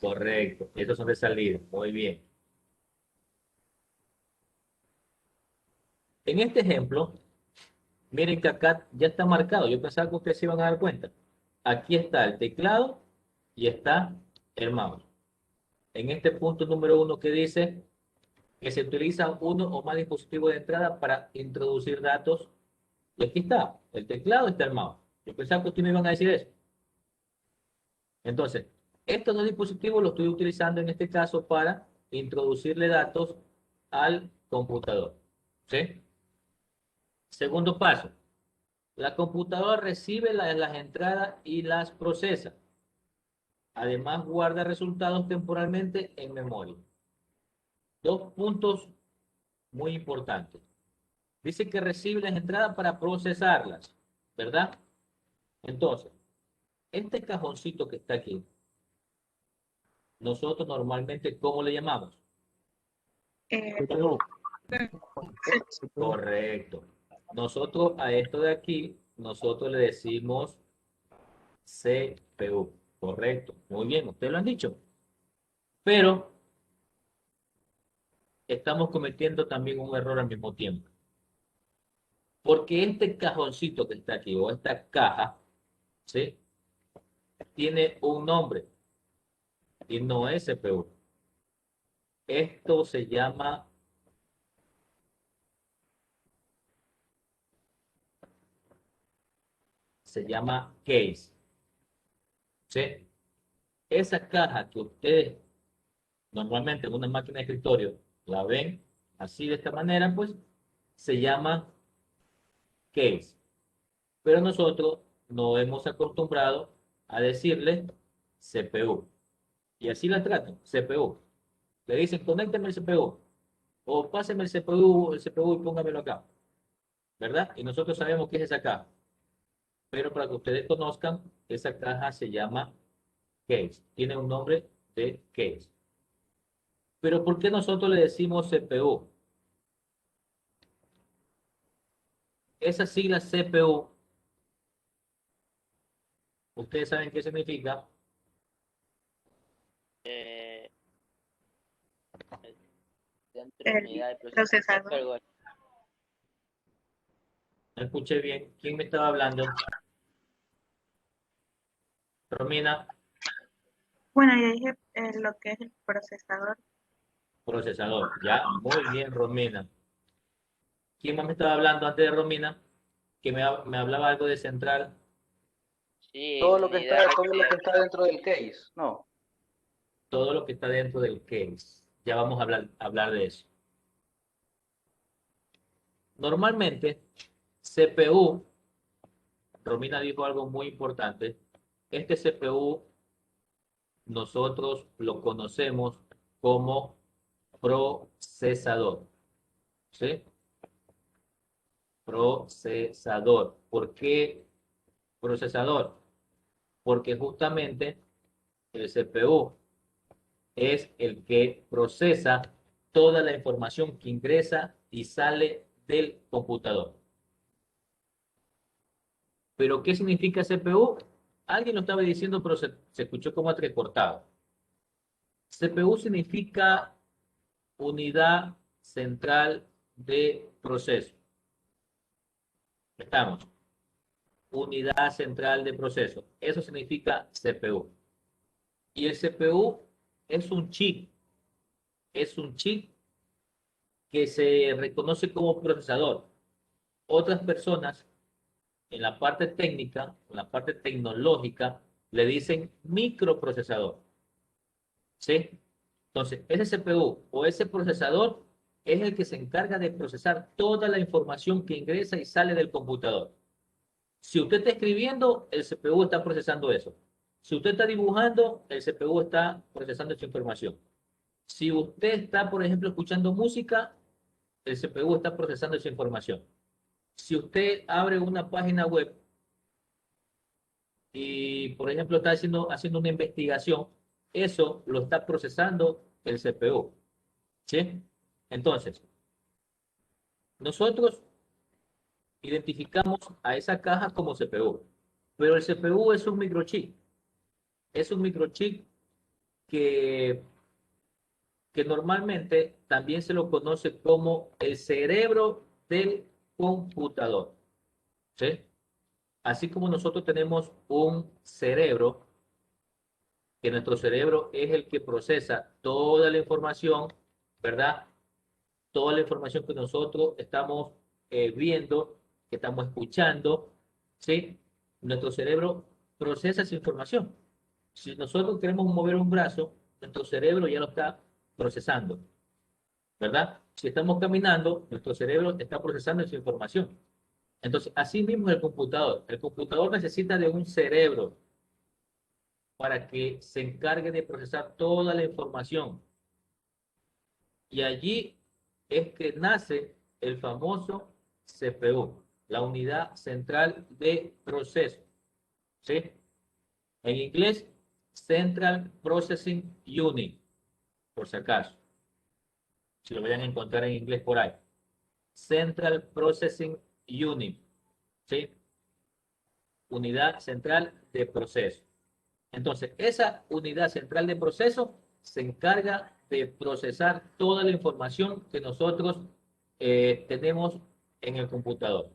Speaker 1: correcto. Estos son de salida, muy bien. En este ejemplo, miren que acá ya está marcado. Yo pensaba que ustedes se iban a dar cuenta. Aquí está el teclado y está el mouse. En este punto número 1 que dice que se utiliza uno o más dispositivos de entrada para introducir datos. Y aquí está, el teclado, está el mouse. Yo pensaba que ustedes me iban a decir eso. Entonces, estos dos dispositivos los estoy utilizando en este caso para introducirle datos al computador. ¿Sí? Segundo paso. La computadora recibe las entradas y las procesa. Además, guarda resultados temporalmente en memoria. Dos puntos muy importantes. Dice que recibe las entradas para procesarlas, ¿verdad? Entonces, este cajoncito que está aquí, nosotros normalmente, ¿cómo le llamamos?
Speaker 2: Eh,
Speaker 1: Correcto. Nosotros a esto de aquí, nosotros le decimos CPU. Correcto. Muy bien, ustedes lo han dicho. Pero estamos cometiendo también un error al mismo tiempo. Porque este cajoncito que está aquí, o esta caja, ¿sí? Tiene un nombre y no es CPU. Esto se llama case, ¿sí? Esa caja que ustedes normalmente en una máquina de escritorio la ven así de esta manera, pues se llama case. Pero nosotros nos hemos acostumbrado a decirle CPU. Y así la tratan, CPU. Le dicen, conéctame el CPU. O páseme el CPU y póngamelo acá. ¿Verdad? Y nosotros sabemos qué es esa caja. Pero para que ustedes conozcan, esa caja se llama case. Tiene un nombre de case. Pero ¿por qué nosotros le decimos CPU? Esa sigla CPU, ¿ustedes saben qué significa?
Speaker 5: Eh, dentro de
Speaker 2: El
Speaker 5: unidad de
Speaker 2: procesador.
Speaker 5: perdón,
Speaker 1: No escuché bien. ¿Quién me estaba hablando? Romina,
Speaker 2: Bueno, ya dije lo que es el procesador.
Speaker 1: procesador. Ya, muy bien, Romina. ¿Quién más me estaba hablando antes de Romina? Que me hablaba algo de central.
Speaker 5: sí,
Speaker 6: Todo lo que
Speaker 5: unidad
Speaker 6: está, todo lo que está dentro del case, no.
Speaker 1: Todo lo que está dentro del case. Ya vamos a hablar de eso. Normalmente, CPU, Romina dijo algo muy importante. Este CPU nosotros lo conocemos como procesador. ¿Sí? Procesador. ¿Por qué procesador? Porque justamente el CPU es el que procesa toda la información que ingresa y sale del computador. ¿Pero qué significa CPU? Alguien lo estaba diciendo, pero se escuchó como entrecortado. CPU significa unidad central de proceso. Estamos. Unidad central de proceso. Eso significa CPU. Y el CPU es un chip. Es un chip que se reconoce como procesador. Otras personas en la parte técnica, en la parte tecnológica, le dicen microprocesador. ¿Sí? Entonces, ese CPU o ese procesador es el que se encarga de procesar toda la información que ingresa y sale del computador. Si usted está escribiendo, el CPU está procesando eso. Si usted está dibujando, el CPU está procesando esa información. Si usted está, por ejemplo, escuchando música, el CPU está procesando esa información. Si usted abre una página web y, por ejemplo, está haciendo una investigación, eso lo está procesando el CPU. ¿Sí? Entonces, nosotros identificamos a esa caja como CPU, pero el CPU es un microchip. Es un microchip que, que normalmente también se lo conoce como el cerebro del computador. ¿Sí? Así como nosotros tenemos un cerebro, que nuestro cerebro es el que procesa toda la información, ¿verdad? Toda la información que nosotros estamos viendo, que estamos escuchando, ¿sí? Nuestro cerebro procesa esa información. Si nosotros queremos mover un brazo, nuestro cerebro ya lo está procesando, ¿verdad? Si estamos caminando, nuestro cerebro está procesando esa información. Entonces, así mismo es el computador. El computador necesita de un cerebro para que se encargue de procesar toda la información. Y allí es que nace el famoso CPU, la unidad central de proceso. ¿Sí? En inglés, Central Processing Unit, por si acaso. Si lo vayan a encontrar en inglés por ahí. Central Processing Unit. ¿Sí? Unidad central de proceso. Entonces, esa unidad central de proceso se encarga de procesar toda la información que nosotros tenemos en el computador.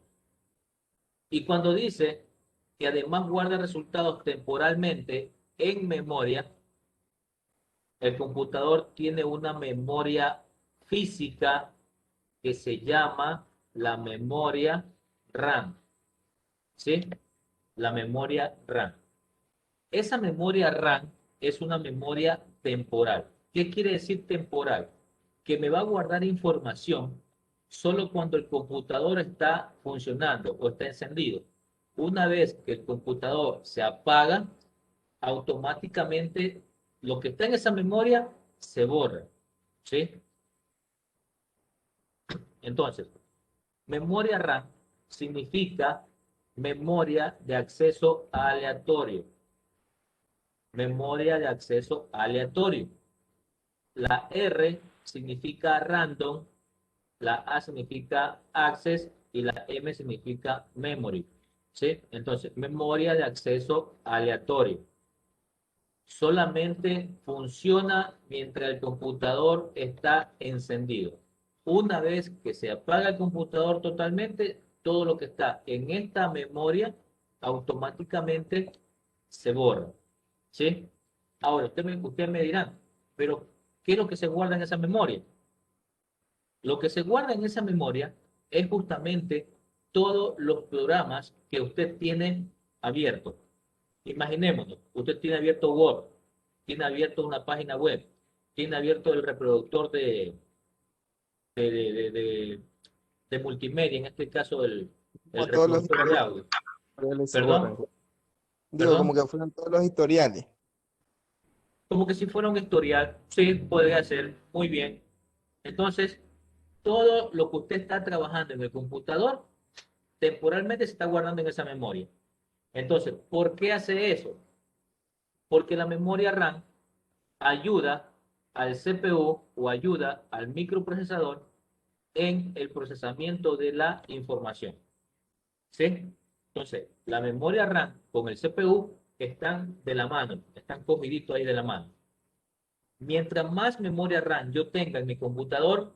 Speaker 1: Y cuando dice que además guarda resultados temporalmente en memoria, el computador tiene una memoria física que se llama la memoria RAM. ¿Sí? La memoria RAM. Esa memoria RAM es una memoria temporal. ¿Qué quiere decir temporal? Que me va a guardar información solo cuando el computador está funcionando o está encendido. Una vez que el computador se apaga, automáticamente lo que está en esa memoria se borra, ¿sí? Entonces, memoria RAM significa memoria de acceso aleatorio. Memoria de acceso aleatorio. La R significa random, la A significa access y la M significa memory. ¿Sí? Entonces, memoria de acceso aleatorio. Solamente funciona mientras el computador está encendido. Una vez que se apaga el computador totalmente, todo lo que está en esta memoria automáticamente se borra. ¿Sí? Ahora, usted me dirá, pero ¿qué es lo que se guarda en esa memoria? Lo que se guarda en esa memoria es justamente todos los programas que usted tiene abiertos. Imaginémonos, usted tiene abierto Word, tiene abierto una página web, tiene abierto el reproductor de, de, de- de multimedia, en este caso el
Speaker 3: Como todos los
Speaker 1: reproductor de audio.
Speaker 3: historiales se
Speaker 1: Perdón,
Speaker 3: borran. Digo,
Speaker 1: perdón,
Speaker 3: como que fueron todos los historiales.
Speaker 1: como que si fuera un historial, sí, podría ser, muy bien. Entonces, todo lo que usted está trabajando en el computador, temporalmente se está guardando en esa memoria. Entonces, ¿por qué hace eso? Porque la memoria RAM ayuda al CPU o ayuda al microprocesador en el procesamiento de la información. ¿Sí? Entonces, la memoria RAM con el CPU están de la mano, están cogiditos ahí de la mano. Mientras más memoria RAM yo tenga en mi computador,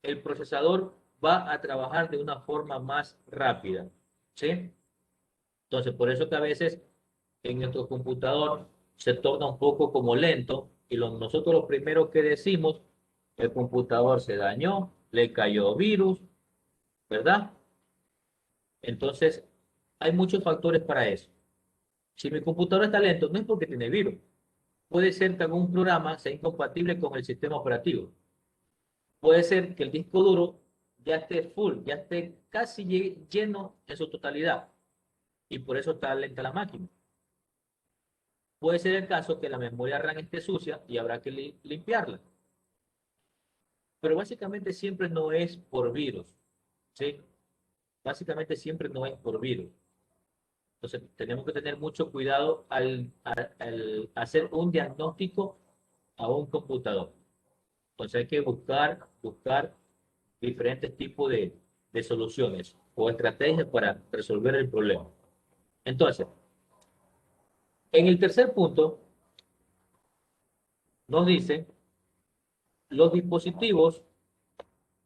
Speaker 1: el procesador va a trabajar de una forma más rápida. ¿Sí? Entonces, por eso que a veces en nuestro computador se torna un poco como lento y nosotros lo primero que decimos, el computador se dañó, le cayó virus, ¿verdad? Entonces, hay muchos factores para eso. Si mi computador está lento, no es porque tiene virus. Puede ser que algún programa sea incompatible con el sistema operativo. Puede ser que el disco duro ya esté full, ya esté casi lleno en su totalidad y por eso está lenta la máquina. Puede ser el caso que la memoria RAM esté sucia y habrá que limpiarla. Pero básicamente siempre no es por virus, ¿sí? Básicamente siempre no es por virus. Entonces tenemos que tener mucho cuidado al hacer un diagnóstico a un computador. Entonces hay que buscar diferentes tipos de soluciones o estrategias para resolver el problema. Entonces, en el tercer punto nos dice los dispositivos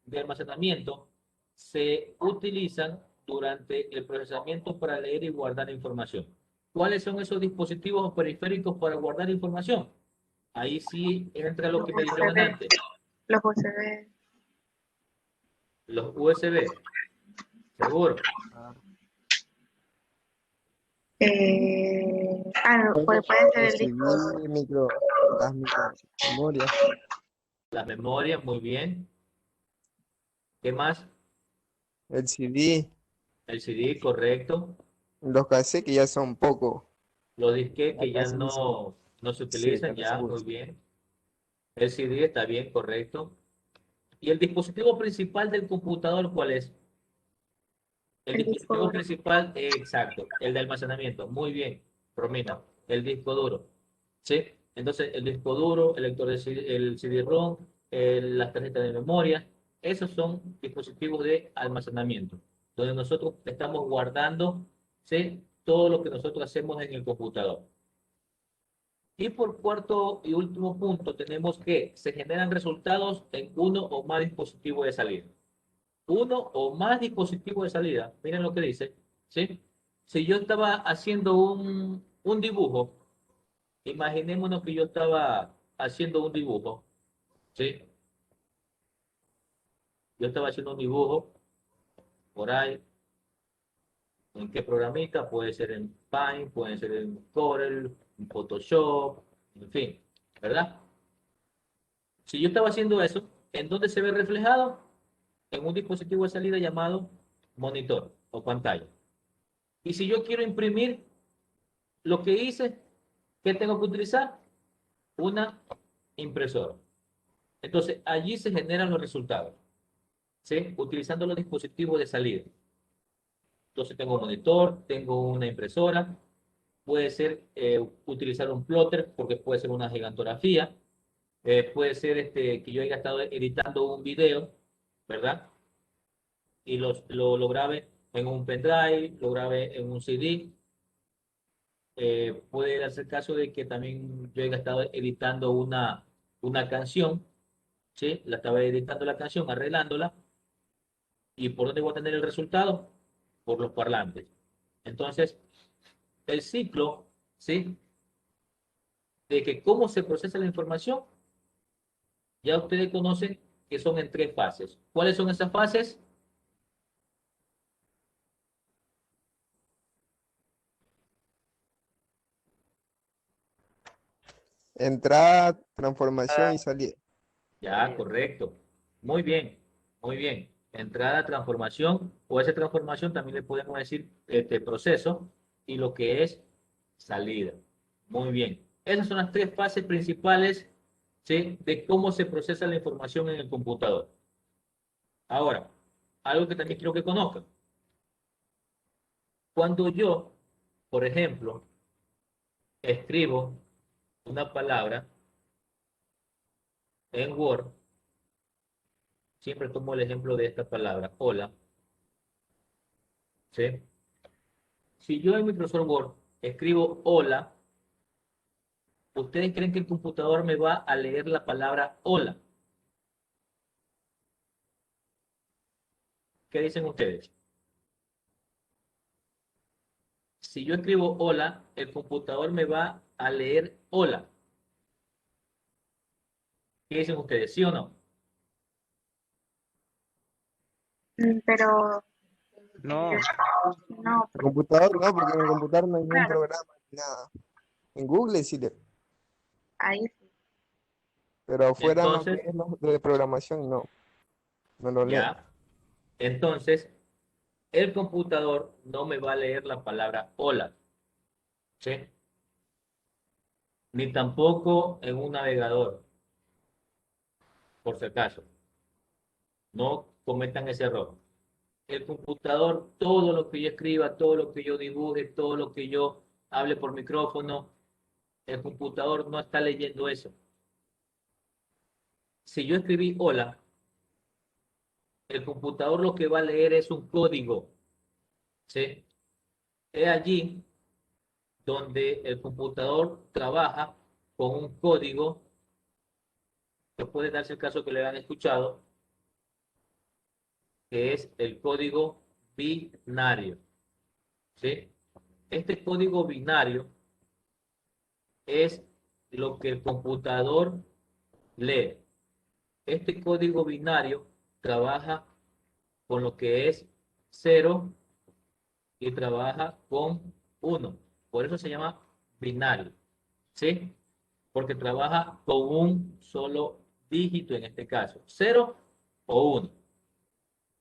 Speaker 1: de almacenamiento se utilizan durante el procesamiento para leer y guardar información. ¿Cuáles son esos dispositivos o periféricos para guardar información? Ahí sí entra lo
Speaker 2: Los
Speaker 1: que me dijeron
Speaker 2: USB,
Speaker 1: antes,
Speaker 2: los USB.
Speaker 1: los USB, seguro.
Speaker 2: No, puede ser
Speaker 3: El
Speaker 2: el disco duro.
Speaker 3: CD, las micromemorias,
Speaker 1: La memoria, muy bien. ¿Qué más?
Speaker 3: el CD,
Speaker 1: El CD, correcto.
Speaker 3: los cassettes que ya son poco,
Speaker 1: Los disquetes
Speaker 3: ya
Speaker 1: que ya
Speaker 3: casi no se,
Speaker 1: no se
Speaker 3: sí,
Speaker 1: utilizan,
Speaker 3: ya no se
Speaker 1: ya, muy
Speaker 3: usa.
Speaker 1: bien. El CD está bien, correcto. ¿Y el dispositivo principal del computador cuál es? El
Speaker 2: El disco
Speaker 1: dispositivo
Speaker 2: duro.
Speaker 1: principal, exacto, el de almacenamiento. Muy bien, Romina, el disco duro. ¿Sí? Entonces, el disco duro, el lector de el CD-ROM, las tarjetas de memoria, esos son dispositivos de almacenamiento, donde nosotros estamos guardando, ¿sí?, todo lo que nosotros hacemos en el computador. Y por cuarto y último punto, tenemos que se generan resultados en uno o más dispositivos de salida. Uno o más dispositivos de salida. Miren lo que dice, ¿sí? Si yo estaba haciendo un dibujo, imaginémonos que yo estaba haciendo un dibujo, ¿sí? Yo estaba haciendo un dibujo por ahí. ¿En qué programita? Puede ser en Paint, puede ser en Corel, en Photoshop, en fin, ¿verdad? Si yo estaba haciendo eso, ¿en dónde se ve reflejado? En un dispositivo de salida llamado monitor o pantalla. Y si yo quiero imprimir lo que hice, ¿Qué tengo que utilizar? Una impresora. Entonces, allí se generan los resultados, ¿sí? Utilizando los dispositivos de salida. Entonces, tengo un monitor, tengo una impresora, puede ser utilizar un plotter, porque puede ser una gigantografía, puede ser que yo haya estado editando un video, ¿verdad? Y lo grabe en un pendrive, lo grabe en un CD. Puede darse el caso de que también yo haya estado editando una canción, ¿sí? La estaba editando la canción, arreglándola. ¿Y por dónde voy a tener el resultado? Por los parlantes. Entonces, el ciclo, ¿sí? De que cómo se procesa la información, ya ustedes conocen que son en 3 fases. ¿Cuáles son esas fases?
Speaker 3: Entrada, transformación y salida.
Speaker 1: Ya, correcto. Muy bien, muy bien. Entrada, transformación, o esa transformación también le podemos decir proceso, y lo que es salida. Muy bien. Esas son las 3 fases principales, ¿sí? De cómo se procesa la información en el computador. Ahora, algo que también quiero que conozcan. Cuando yo, por ejemplo, escribo una palabra en Word, siempre tomo el ejemplo de esta palabra, hola, ¿sí? Si yo en Microsoft Word escribo hola, ¿ustedes creen que el computador me va a leer la palabra hola? ¿Qué dicen ustedes? Si yo escribo hola, el computador me va a leer hola. ¿Qué dicen ustedes? ¿Sí o no?
Speaker 2: Pero
Speaker 7: No,
Speaker 2: no,
Speaker 3: El computador no, porque en el computador no hay ningún
Speaker 2: claro,
Speaker 3: programa ni nada. En Google sí,
Speaker 2: ahí sí.
Speaker 3: pero afuera lo que
Speaker 1: Entonces,
Speaker 3: es lo de programación no lo lee.
Speaker 1: ya. Entonces, el computador no me va a leer la palabra hola, ¿sí? Ni tampoco en un navegador, por si acaso. No cometan ese error. El computador, todo lo que yo escriba, todo lo que yo dibuje, todo lo que yo hable por micrófono, el computador no está leyendo eso. Si yo escribí hola, el computador lo que va a leer es un código, ¿sí? Es allí donde el computador trabaja con un código que puede darse el caso que le han escuchado, que es el código binario, ¿sí? Este código binario es lo que el computador lee. Este código binario trabaja con lo que es 0 y trabaja con 1. Por eso se llama binario, ¿sí? Porque trabaja con un solo dígito en este caso, 0 o 1.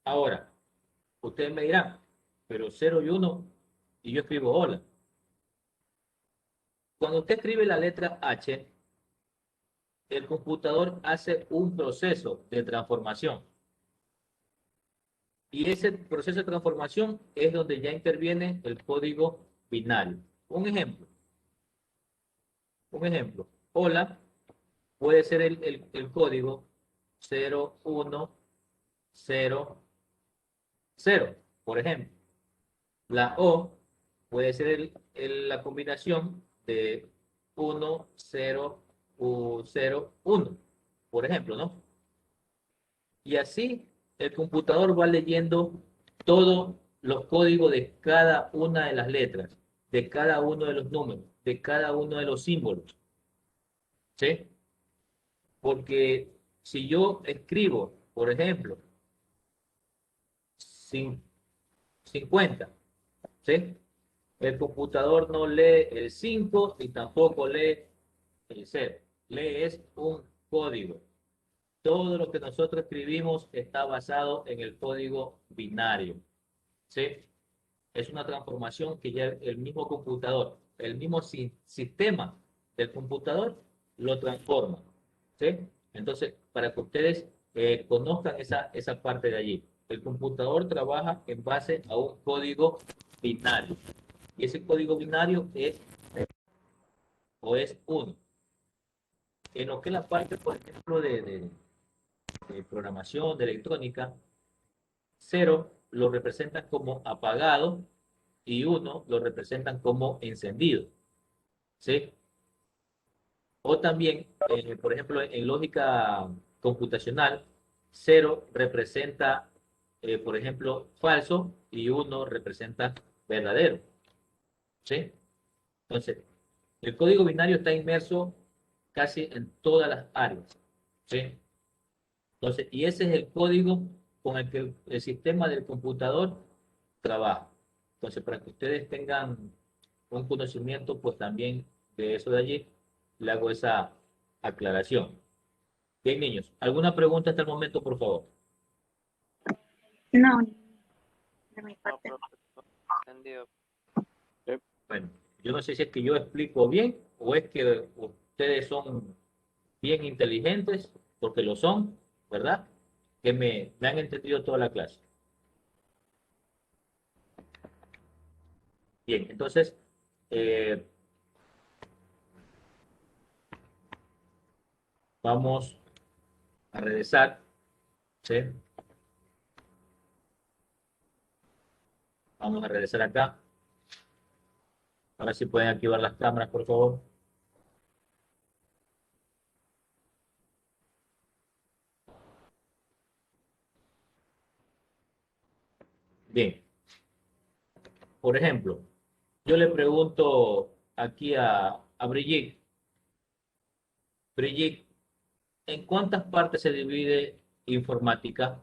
Speaker 1: Ahora, ustedes me dirán, pero 0 y 1, y yo escribo hola. Cuando usted escribe la letra H, el computador hace un proceso de transformación. Y ese proceso de transformación es donde ya interviene el código binario. Un ejemplo, un ejemplo. Hola puede ser el código 0100, por ejemplo. La O puede ser la combinación de 1001, por ejemplo, ¿no? Y así el computador va leyendo todos los códigos de cada una de las letras, de cada uno de los números, de cada uno de los símbolos, ¿sí? Porque si yo escribo, por ejemplo, 50, ¿sí? El computador no lee el 5 y tampoco lee el 0. Lee es un código. Todo lo que nosotros escribimos está basado en el código binario, ¿sí? Es una transformación que ya el mismo computador, el mismo sistema del computador, lo transforma. ¿Sí? Entonces, para que ustedes conozcan esa parte de allí. El computador trabaja en base a un código binario. Y ese código binario es 1. En lo que es la parte, por ejemplo, de programación, de electrónica, 0 lo representan como apagado y 1 lo representan como encendido. ¿Sí? O también, por ejemplo, en lógica computacional, 0 representa, por ejemplo, falso y 1 representa verdadero. ¿Sí? Entonces, el código binario está inmerso casi en todas las áreas. ¿Sí? Entonces, y ese es el código con el que el sistema del computador trabaja. Entonces, para que ustedes tengan un conocimiento, pues también de eso de allí, le hago esa aclaración. Bien, niños, ¿alguna pregunta hasta el momento, por favor?
Speaker 2: No, de mi
Speaker 5: No,
Speaker 2: parte.
Speaker 5: profesor, entendido.
Speaker 1: Bueno, yo no sé si es que yo explico bien o es que ustedes son bien inteligentes, porque lo son, ¿verdad? Que me han entendido toda la clase. Bien, entonces, eh, vamos a regresar, ¿sí? Vamos a regresar acá. Ahora sí pueden activar las cámaras, por favor. Bien, por ejemplo, yo le pregunto aquí a Brigitte, Brigitte, ¿en cuántas partes se divide informática?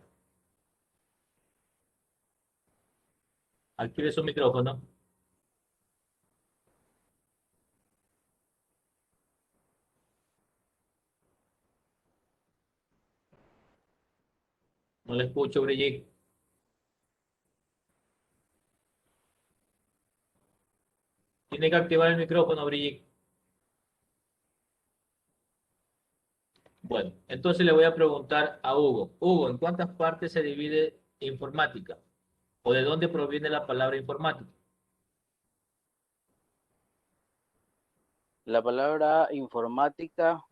Speaker 1: Active su micrófono. No le escucho, Brigitte. Tiene que activar el micrófono, Brigitte. Bueno, entonces le voy a preguntar a Hugo. Hugo, ¿en cuántas partes se divide informática? ¿O de dónde proviene la palabra informática?
Speaker 6: La palabra informática,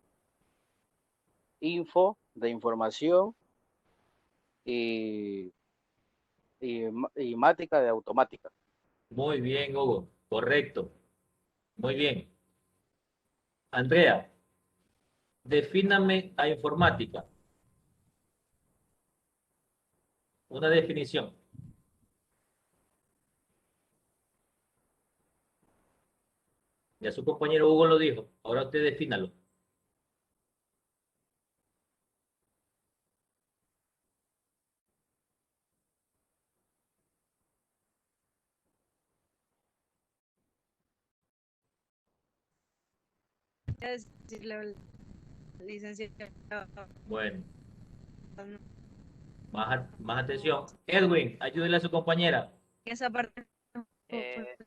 Speaker 6: info, de información, y, y mática, de automática.
Speaker 1: Muy bien, Hugo. Correcto. Muy bien. Andrea, defíname a informática. Una definición. Ya su compañero Hugo lo dijo. Ahora usted defínalo.
Speaker 4: Licenciado.
Speaker 1: Bueno, más atención. Edwin, ayúdele a su compañera.
Speaker 4: Esa parte.
Speaker 5: Eh,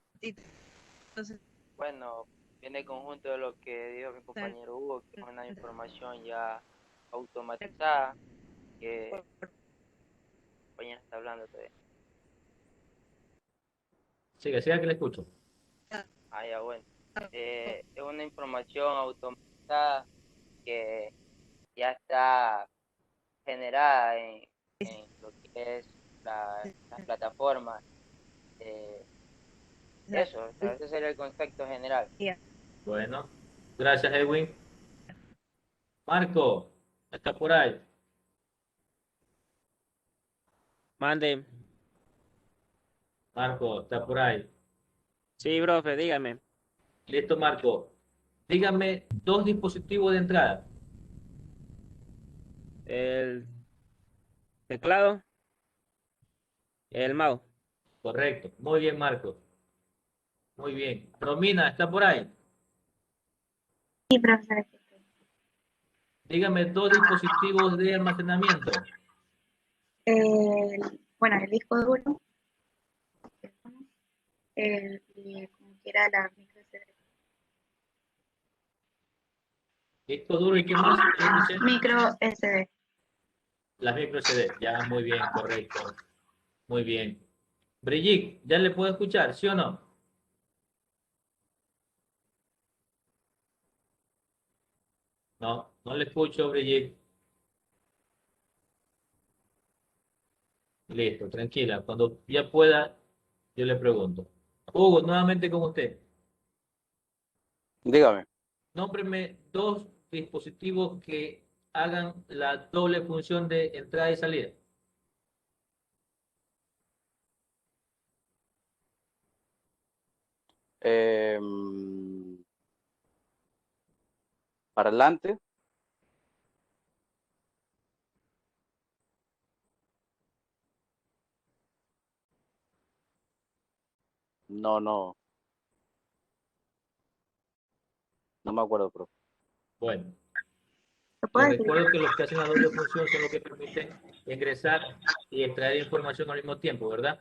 Speaker 5: bueno, viene conjunto de lo que dijo mi compañero Hugo, que es una información ya automatizada, que el compañero está hablando todavía.
Speaker 1: Siga, siga que le escucho.
Speaker 5: Ah, ya, bueno. Es una información automatizada que ya está generada en lo que es las plataformas. Eso, o sea, ese sería el concepto general.
Speaker 1: Bueno, gracias, Edwin. Marco, está por ahí.
Speaker 7: Mande.
Speaker 1: Marco, está por ahí.
Speaker 7: Sí, profe, dígame.
Speaker 1: Listo, Marco. Dígame dos dispositivos de entrada.
Speaker 7: El teclado, el mouse.
Speaker 1: Correcto. Muy bien, Marco. Muy bien. Romina, ¿está por ahí?
Speaker 2: Sí, profesor. Aquí estoy.
Speaker 1: Dígame dos dispositivos de almacenamiento.
Speaker 2: Bueno, el disco duro, y como quiera la micro SD.
Speaker 1: Disco duro y qué más, dice?
Speaker 2: Micro SD.
Speaker 1: Las micro CD. Ya, muy bien, correcto. Muy bien. Brigitte, ¿ya le puedo escuchar, sí o no? No, no le escucho, Brigitte. Listo, tranquila. Cuando ya pueda, yo le pregunto. Hugo, nuevamente con usted.
Speaker 6: Dígame.
Speaker 1: Nómbreme dos dispositivos que hagan la doble función de entrada y salida.
Speaker 6: Parlante. No, no. No me acuerdo, profe.
Speaker 1: Bueno,
Speaker 2: ¿Se
Speaker 1: les
Speaker 2: puede decir?
Speaker 1: recuerdo que los que hacen la doble función son los que permiten ingresar y extraer información al mismo tiempo, ¿verdad?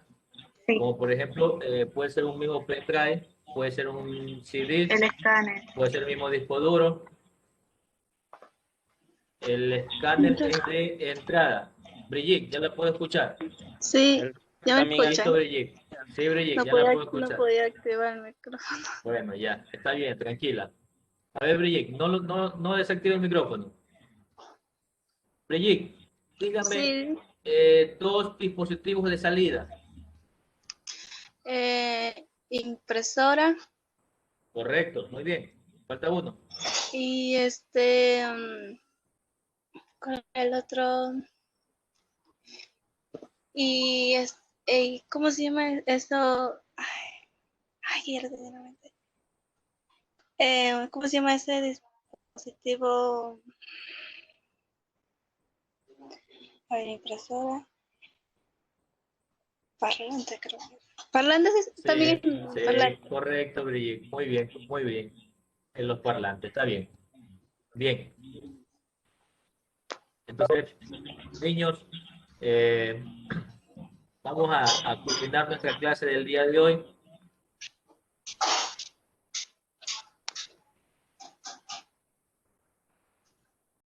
Speaker 2: Sí,
Speaker 1: Como por ejemplo, puede ser un mismo pendrive, puede ser un CD,
Speaker 2: el escáner.
Speaker 1: puede ser el mismo disco duro. El escáner es de entrada. Brigitte, ¿ya la puedo escuchar?
Speaker 8: Sí,
Speaker 7: El
Speaker 8: ya me
Speaker 7: también
Speaker 1: Listo,
Speaker 8: escuchan.
Speaker 1: Brigitte. Sí, Brigitte,
Speaker 8: No
Speaker 1: ya la
Speaker 8: podía,
Speaker 1: puedo
Speaker 8: no
Speaker 1: escuchar.
Speaker 8: podía activar el micrófono.
Speaker 1: Bueno, ya, está bien, tranquila. A ver, Brigitte, no desactive el micrófono. Brigitte, dígame
Speaker 8: Sí,
Speaker 1: dos dispositivos de salida.
Speaker 8: impresora
Speaker 1: Correcto, muy bien. Falta uno.
Speaker 8: y ¿cuál era el otro? Y ¿cómo se llama eso? Ay, ya lo tenía en la mente. ¿Cómo se llama ese dispositivo? A ver, impresora. Parlante, creo. Parlante también
Speaker 1: Sí,
Speaker 8: es
Speaker 1: sí,
Speaker 8: parlante.
Speaker 1: correcto, Brigitte. Muy bien, muy bien. En los parlantes, está bien. Bien. Entonces, niños, eh, vamos a culminar nuestra clase del día de hoy.